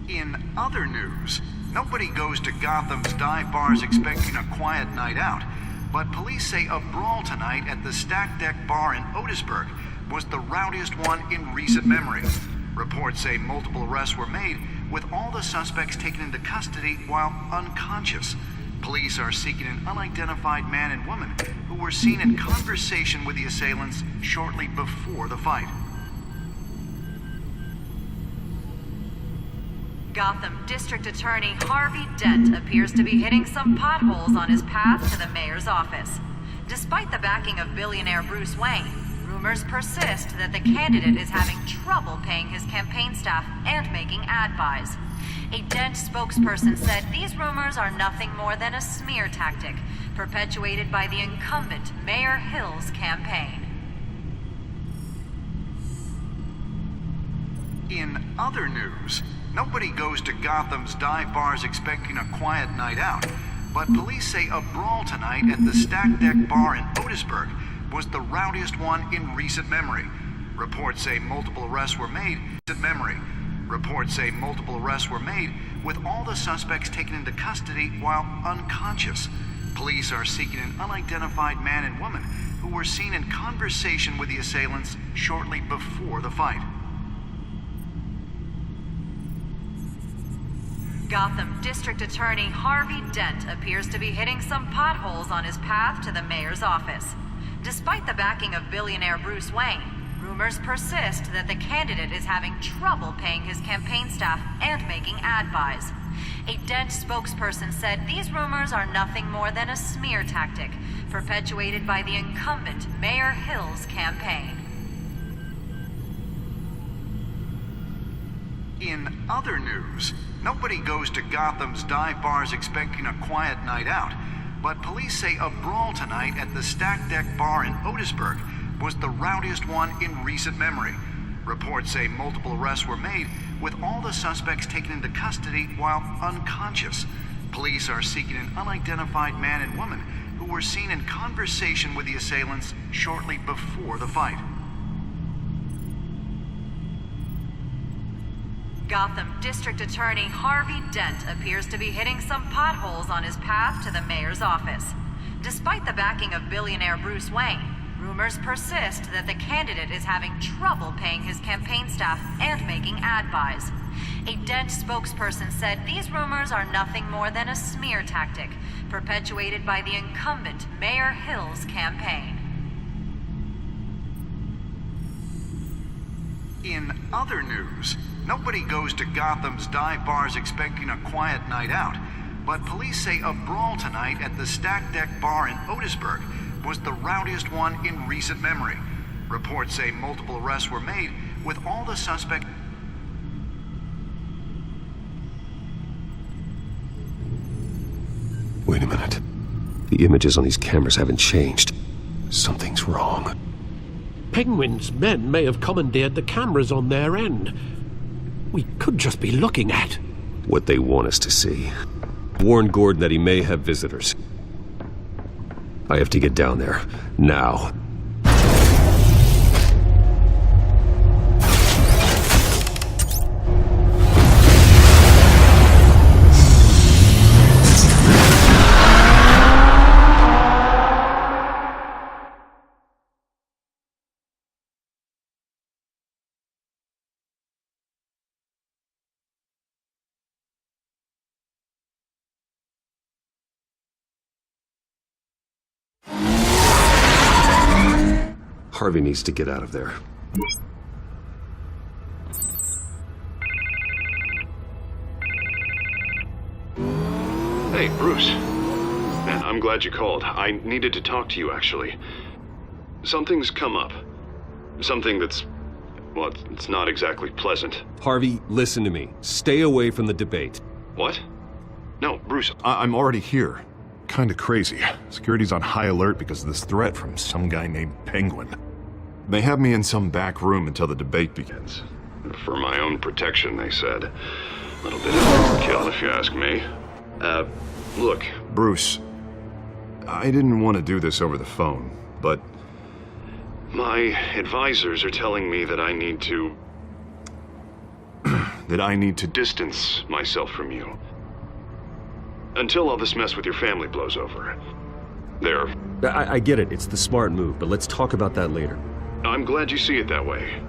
In other news, nobody goes to Gotham's dive bars expecting a quiet night out, but police say a brawl tonight at the Stack Deck Bar in Otisburg was the rowdiest one in recent memory. Reports say multiple arrests were made, with all the suspects taken into custody while unconscious. Police are seeking an unidentified man and woman who were seen in conversation with the assailants shortly before the fight. Gotham District Attorney Harvey Dent appears to be hitting some potholes on his path to the mayor's office. Despite the backing of billionaire Bruce Wayne, rumors persist that the candidate is having trouble paying his campaign staff and making ad buys. A Dent spokesperson said these rumors are nothing more than a smear tactic perpetuated by the incumbent Mayor Hill's campaign. In other news, nobody goes to Gotham's dive bars expecting a quiet night out, but police say a brawl tonight at the Stack Deck Bar in Otisburg was the rowdiest one in recent memory. Reports say multiple arrests were made. With all the suspects taken into custody while unconscious. Police are seeking an unidentified man and woman who were seen in conversation with the assailants shortly before the fight. Gotham District Attorney Harvey Dent appears to be hitting some potholes on his path to the mayor's office. Despite the backing of billionaire Bruce Wayne, rumors persist that the candidate is having trouble paying his campaign staff and making ad buys. A Dent spokesperson said these rumors are nothing more than a smear tactic perpetuated by the incumbent Mayor Hill's campaign. In other news, nobody goes to Gotham's dive bars expecting a quiet night out, but police say a brawl tonight at the Stack Deck Bar in Otisburg was the rowdiest one in recent memory. Reports say multiple arrests were made, with all the suspects taken into custody while unconscious. Police are seeking an unidentified man and woman who were seen in conversation with the assailants shortly before the fight. Gotham District Attorney Harvey Dent appears to be hitting some potholes on his path to the mayor's office. Despite the backing of billionaire Bruce Wayne, rumors persist that the candidate is having trouble paying his campaign staff and making ad buys. A Dent spokesperson said these rumors are nothing more than a smear tactic perpetuated by the incumbent Mayor Hill's campaign. In other news, nobody goes to Gotham's dive bars expecting a quiet night out, but police say a brawl tonight at the Stack Deck Bar in Otisburg was the rowdiest one in recent memory. Reports say multiple arrests were made, with all the suspects... Wait a minute. The images on these cameras haven't changed. Something's wrong. Penguin's men may have commandeered the cameras on their end. We could just be looking at what they want us to see. Warn Gordon that he may have visitors. I have to get down there, now. Harvey needs to get out of there. Hey, Bruce. Man, I'm glad you called. I needed to talk to you, actually. Something's come up. Something that's... well, it's not exactly pleasant. Harvey, listen to me. Stay away from the debate. What? No, Bruce, I'm already here. Kinda crazy. Security's on high alert because of this threat from some guy named Penguin. They have me in some back room until the debate begins. For my own protection, they said. A little bit of overkill, if you ask me. Look, Bruce, I didn't want to do this over the phone, but my advisors are telling me that I need to... that I need to distance myself from you. Until all this mess with your family blows over. There. I get it. It's the smart move, but let's talk about that later. I'm glad you see it that way.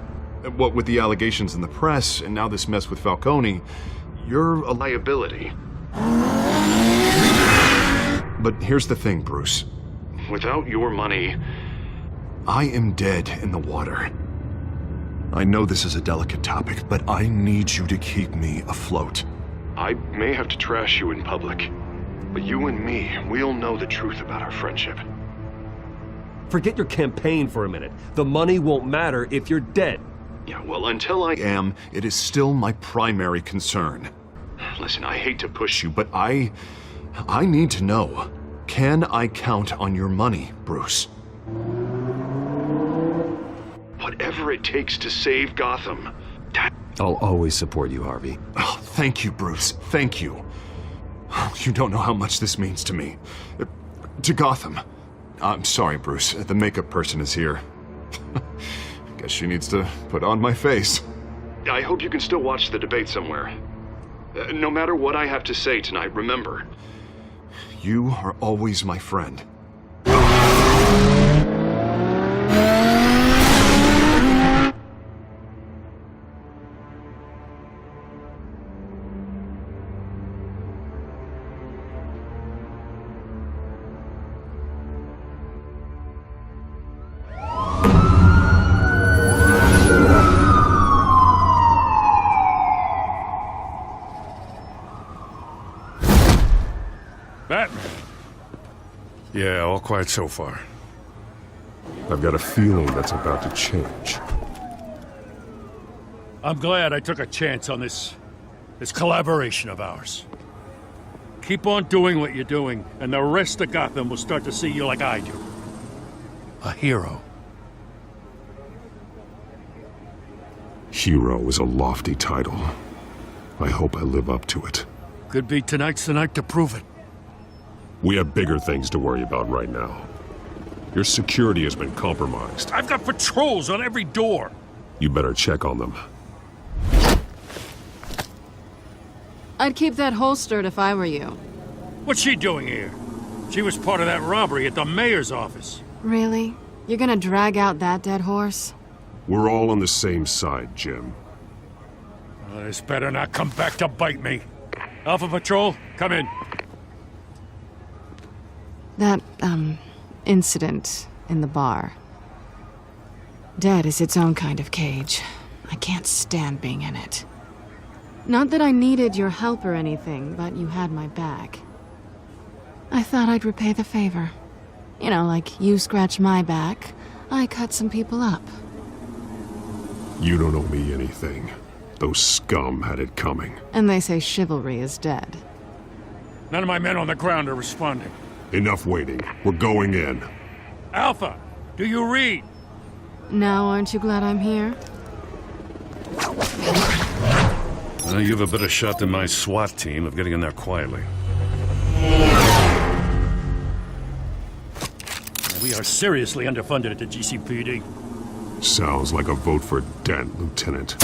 What with the allegations in the press, and now this mess with Falcone, you're a liability. But here's the thing, Bruce. Without your money, I am dead in the water. I know this is a delicate topic, but I need you to keep me afloat. I may have to trash you in public, but you and me, we'll know the truth about our friendship. Forget your campaign for a minute. The money won't matter if you're dead. Yeah, well, until I am, it is still my primary concern. Listen, I hate to push you, but I need to know. Can I count on your money, Bruce? Whatever it takes to save Gotham. I'll always support you, Harvey. Oh, thank you, Bruce. Thank you. You don't know how much this means to me. To Gotham. I'm sorry, Bruce. The makeup person is here. Guess she needs to put on my face. I hope you can still watch the debate somewhere. No matter what I have to say tonight, remember, you are always my friend. Yeah, all quiet so far. I've got a feeling that's about to change. I'm glad I took a chance on this collaboration of ours. Keep on doing what you're doing, and the rest of Gotham will start to see you like I do. A hero. Hero is a lofty title. I hope I live up to it. Could be tonight's the night to prove it. We have bigger things to worry about right now. Your security has been compromised. I've got patrols on every door. You better check on them. I'd keep that holstered if I were you. What's she doing here? She was part of that robbery at the mayor's office. Really? You're gonna drag out that dead horse? We're all on the same side, Jim. This better not come back to bite me. Alpha Patrol, come in. That, incident in the bar. Dead is its own kind of cage. I can't stand being in it. Not that I needed your help or anything, but you had my back. I thought I'd repay the favor. You know, like you scratch my back, I cut some people up. You don't owe me anything. Those scum had it coming. And they say chivalry is dead. None of my men on the ground are responding. Enough waiting. We're going in. Alpha, do you read? Now aren't you glad I'm here? Well, you have a better shot than my SWAT team of getting in there quietly. We are seriously underfunded at the GCPD. Sounds like a vote for Dent, Lieutenant.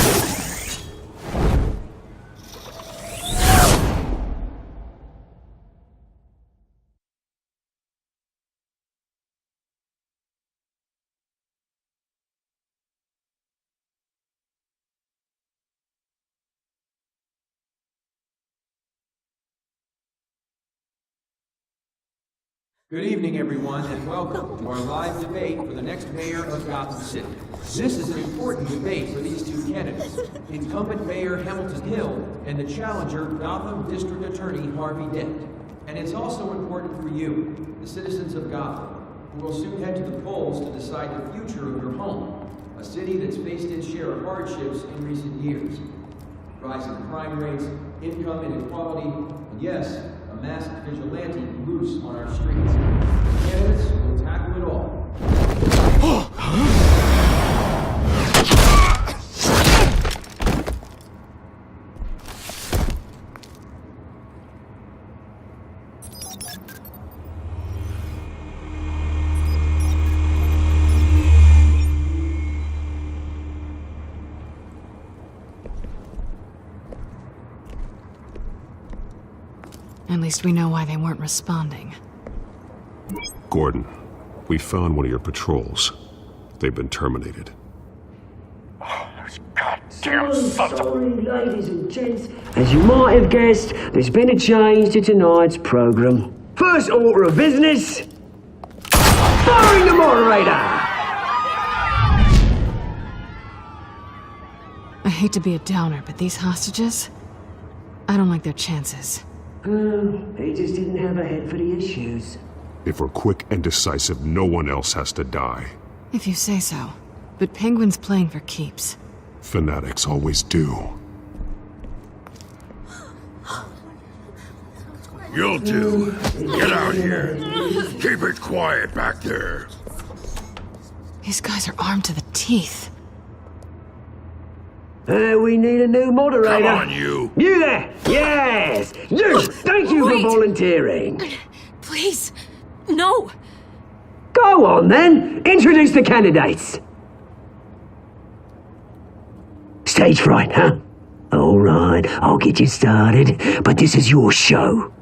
Good evening, everyone, and welcome to our live debate for the next mayor of Gotham City. This is an important debate for these two candidates, incumbent Mayor Hamilton Hill and the challenger, Gotham District Attorney Harvey Dent. And it's also important for you, the citizens of Gotham, who will soon head to the polls to decide the future of your home, a city that's faced its share of hardships in recent years. Rising crime rates, income inequality, and yes, a masked vigilante loose on our streets. The candidates will tackle it all. At least we know why they weren't responding. Gordon, we found one of your patrols. They've been terminated. Damn sorry, ladies and gents. As you might have guessed, there's been a change to tonight's program. First order of business, firing the moderator! I hate to be a downer, but these hostages, I don't like their chances. They just didn't have a head for the issues. If we're quick and decisive, no one else has to die. If you say so. But Penguin's playing for keeps. Fanatics always do. You'll do. Get out here. Keep it quiet back there. These guys are armed to the teeth. We need a new moderator. Come on, you. You there! Yes! You! Thank you for volunteering. Please, no. Go on, then. Introduce the candidates. Stage fright, huh? All right, I'll get you started, but this is your show.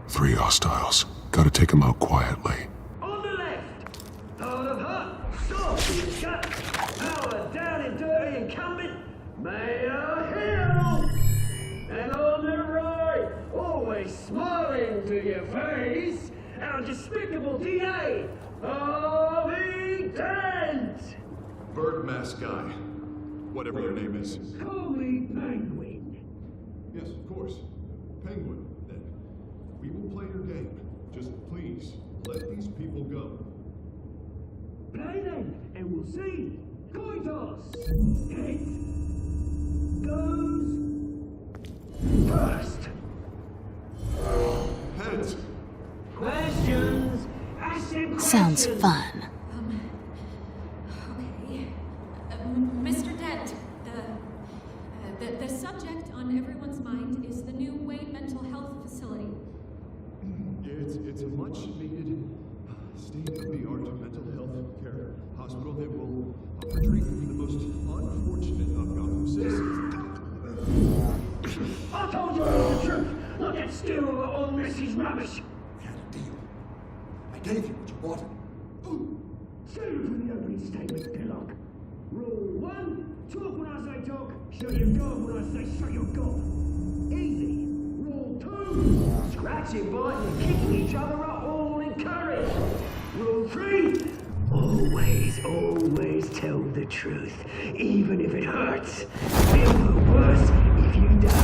3 hostiles. Gotta take them out quietly. On the left, out of her, stop, shut, power down and dirty incumbent, Mayor Hill. And on the right, always smiling to your face, our despicable DA, Harvey Dent. Bird mask guy. Whatever your name is. Call me Penguin. Yes, of course. Penguin, then. We will play your game. Just please, Let these people go. Play then, and we'll see. Coin toss. Heads goes first. Heads. Questions. Ask them Sounds questions. fun. Mr. Dent, the subject on everyone's mind is the new Wayne Mental Health Facility. It's a much-needed state-of-the-art mental health care hospital that will offer treatment for the most unfortunate of Gotham citizens. I told you all the truth. Look at steal all Mrs. Rubbish. We had a deal. I gave you what you wanted. Say it with the opening statement, Pillock. Rule 1, talk when I say talk, shut your gob when I say shut your gob. Easy. Rule 2, scratching, biting, and kicking each other are all encouraged. Rule 3, always tell the truth, even if it hurts. Even worse if you die.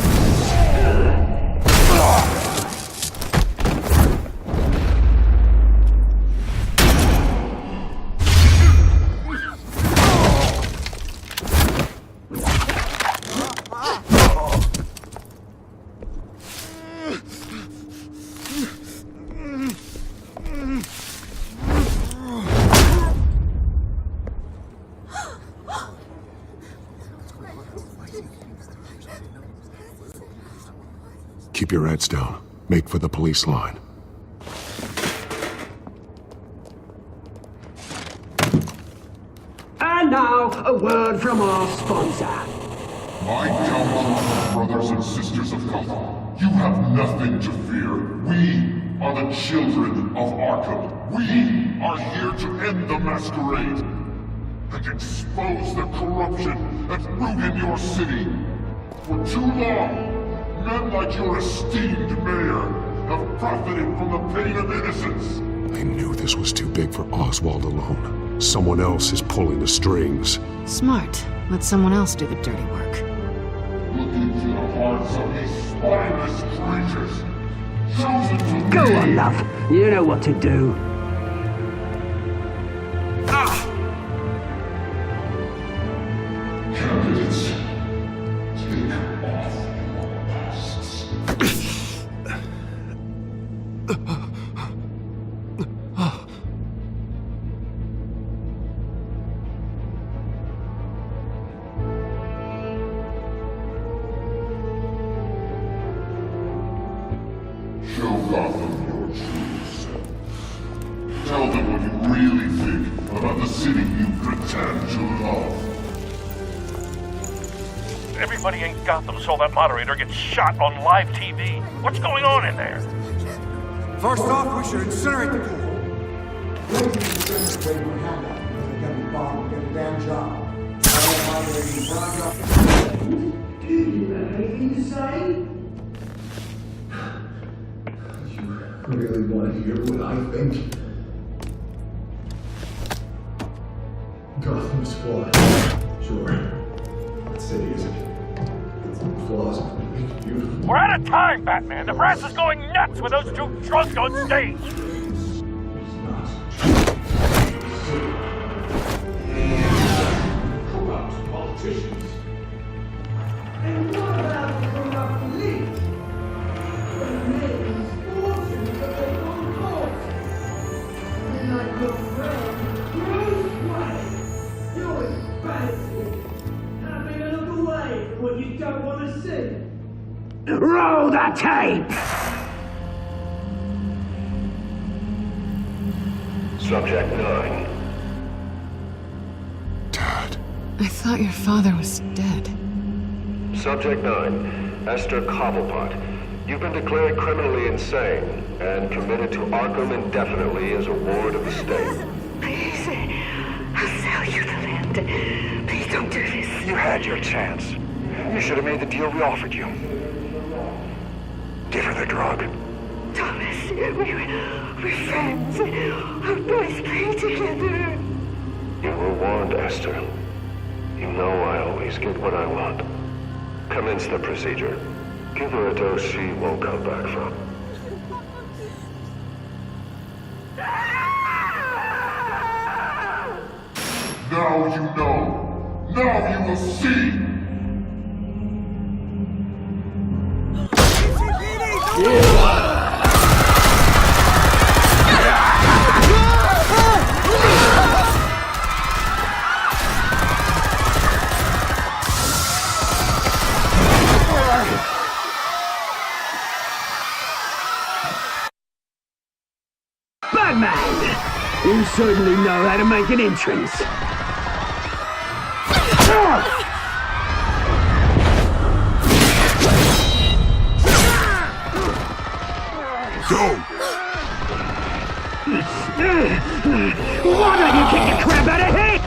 Keep your heads down. Make for the police line. And now, a word from our sponsor. My gallant brothers and sisters of Gotham, you have nothing to fear. We are the children of Arkham. We are here to end the masquerade and expose the corruption that ruined your city. For too long, men like your esteemed mayor have profited from the pain of innocence. I knew this was too big for Oswald alone. Someone else is pulling the strings. Smart. Let someone else do the dirty work. Look into the hearts of these spineless creatures. Chosen to Go lead. on, love. You know what to do. Candidates, take off your masks. Show Gotham your true self. Tell them what you really think about the city you pretend to love. Everybody in Gotham saw that moderator get shot on live TV. What's going on in there? First off, we should incinerate the pool. Do you have anything to say? You really want to hear what I think? Gotham's flawed. Sure. That city isn't. It's flaws, but it's beautiful. We're out of time, Batman. The press is going nuts with those two drunks on stage. Corrupt politicians. And what about the corrupt police? The men's fortunes that they don't cost. Like your friend, Bruce Wayne. You're expensive. Having a look away from what you don't want to see. Roll the tape! Subject 9. I thought your father was dead. Subject 9, Esther Cobblepot. You've been declared criminally insane and committed to Arkham indefinitely as a ward of the state. Please, I'll sell you the land. Please don't do this. You had your chance. You should have made the deal we offered you. Give her the drug. Thomas, we're friends. Our boys play together. You were warned, Esther. You know I always get what I want. Commence the procedure. Give her a dose she won't come back from. Now you know. Now you will see. Batman! You certainly know how to make an entrance. Go! Why don't you kick the crap out of here?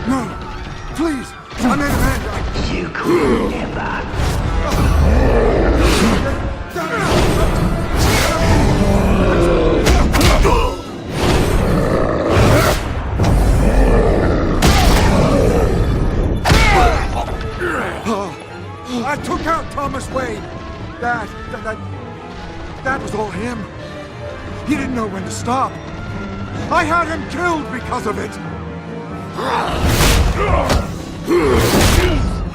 No! Please! I'm in hand! You could never. I took out Thomas Wayne! That was all him. He didn't know when to stop. I had him killed because of it!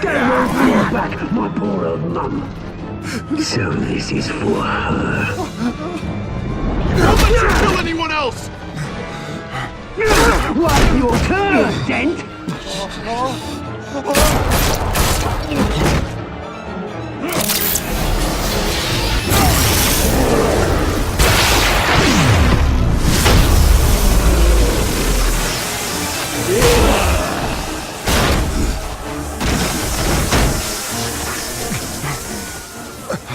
Get away back, my poor old mum. So this is for her. Don't let you kill anyone else! What's your turn, Dent?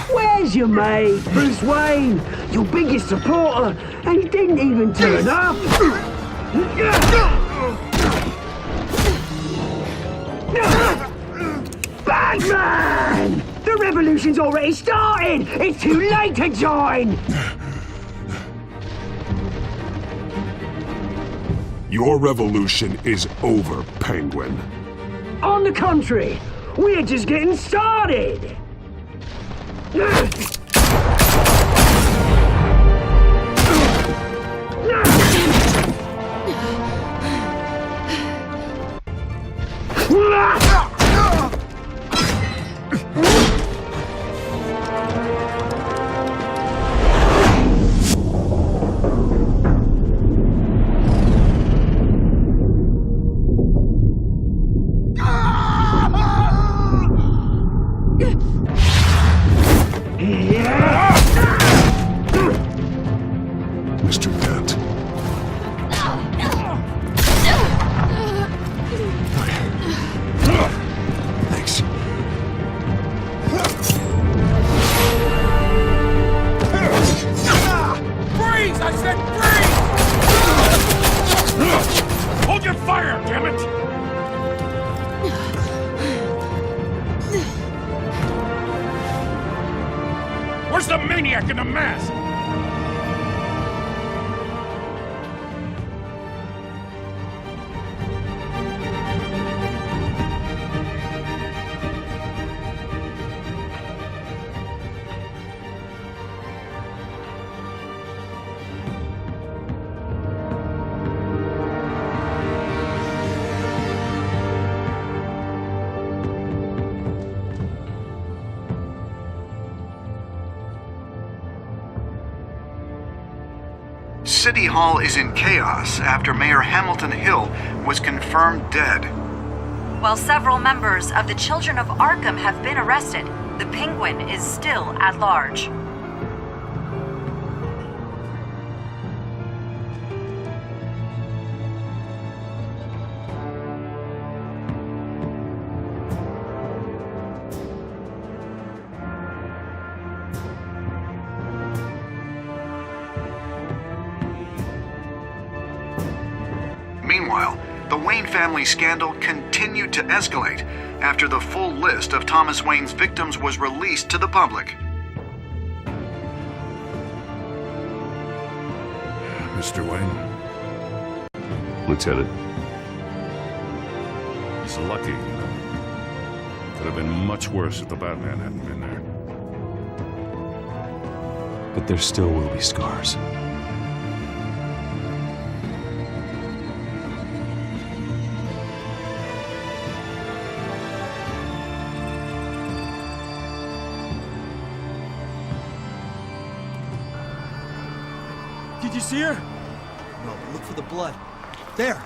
Where's your mate, Bruce Wayne? Your biggest supporter, and he didn't even turn up. Batman! The revolution's already started! It's too late to join! Your revolution is over, Penguin. On the contrary, we're just getting started! Mr. Dent. Thanks. Freeze! I said freeze! Hold your fire, damn it! Where's the maniac in the mask? City Hall is in chaos after Mayor Hamilton Hill was confirmed dead. While several members of the Children of Arkham have been arrested, the Penguin is still at large. Meanwhile, the Wayne family scandal continued to escalate after the full list of Thomas Wayne's victims was released to the public. Mr. Wayne? Lieutenant. This was lucky, you know. Could have been much worse if the Batman hadn't been there. But there still will be scars. Did you see her? No, but look for the blood. There!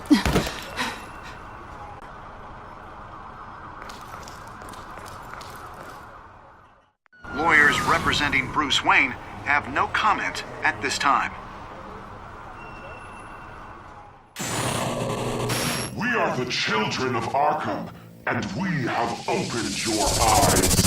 Lawyers representing Bruce Wayne have no comment at this time. We are the children of Arkham, and we have opened your eyes.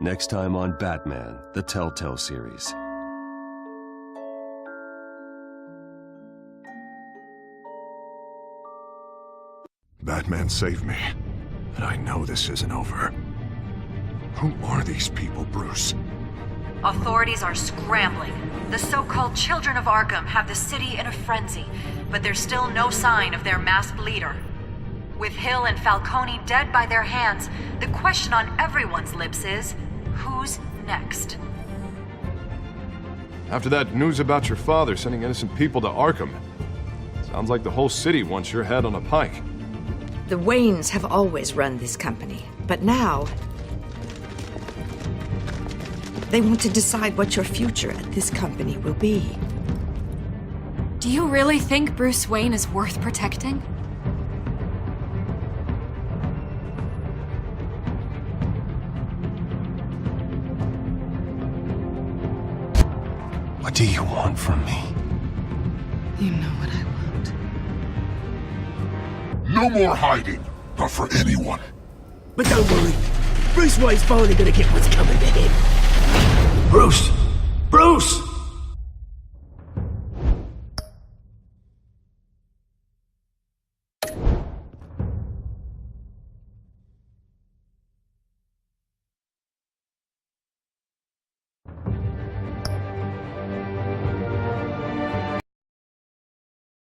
Next time on Batman, the Telltale series. Batman saved me, and I know this isn't over. Who are these people, Bruce? Authorities are scrambling. The so-called Children of Arkham have the city in a frenzy, but there's still no sign of their masked leader. With Hill and Falcone dead by their hands, the question on everyone's lips is, who's next? After that news about your father sending innocent people to Arkham, sounds like the whole city wants your head on a pike. The Waynes have always run this company, but now they want to decide what your future at this company will be. Do you really think Bruce Wayne is worth protecting? What do you want from me? You know what I want. No more hiding, not for anyone. But don't worry, Bruce Wayne's finally gonna get what's coming to him. Bruce! Bruce!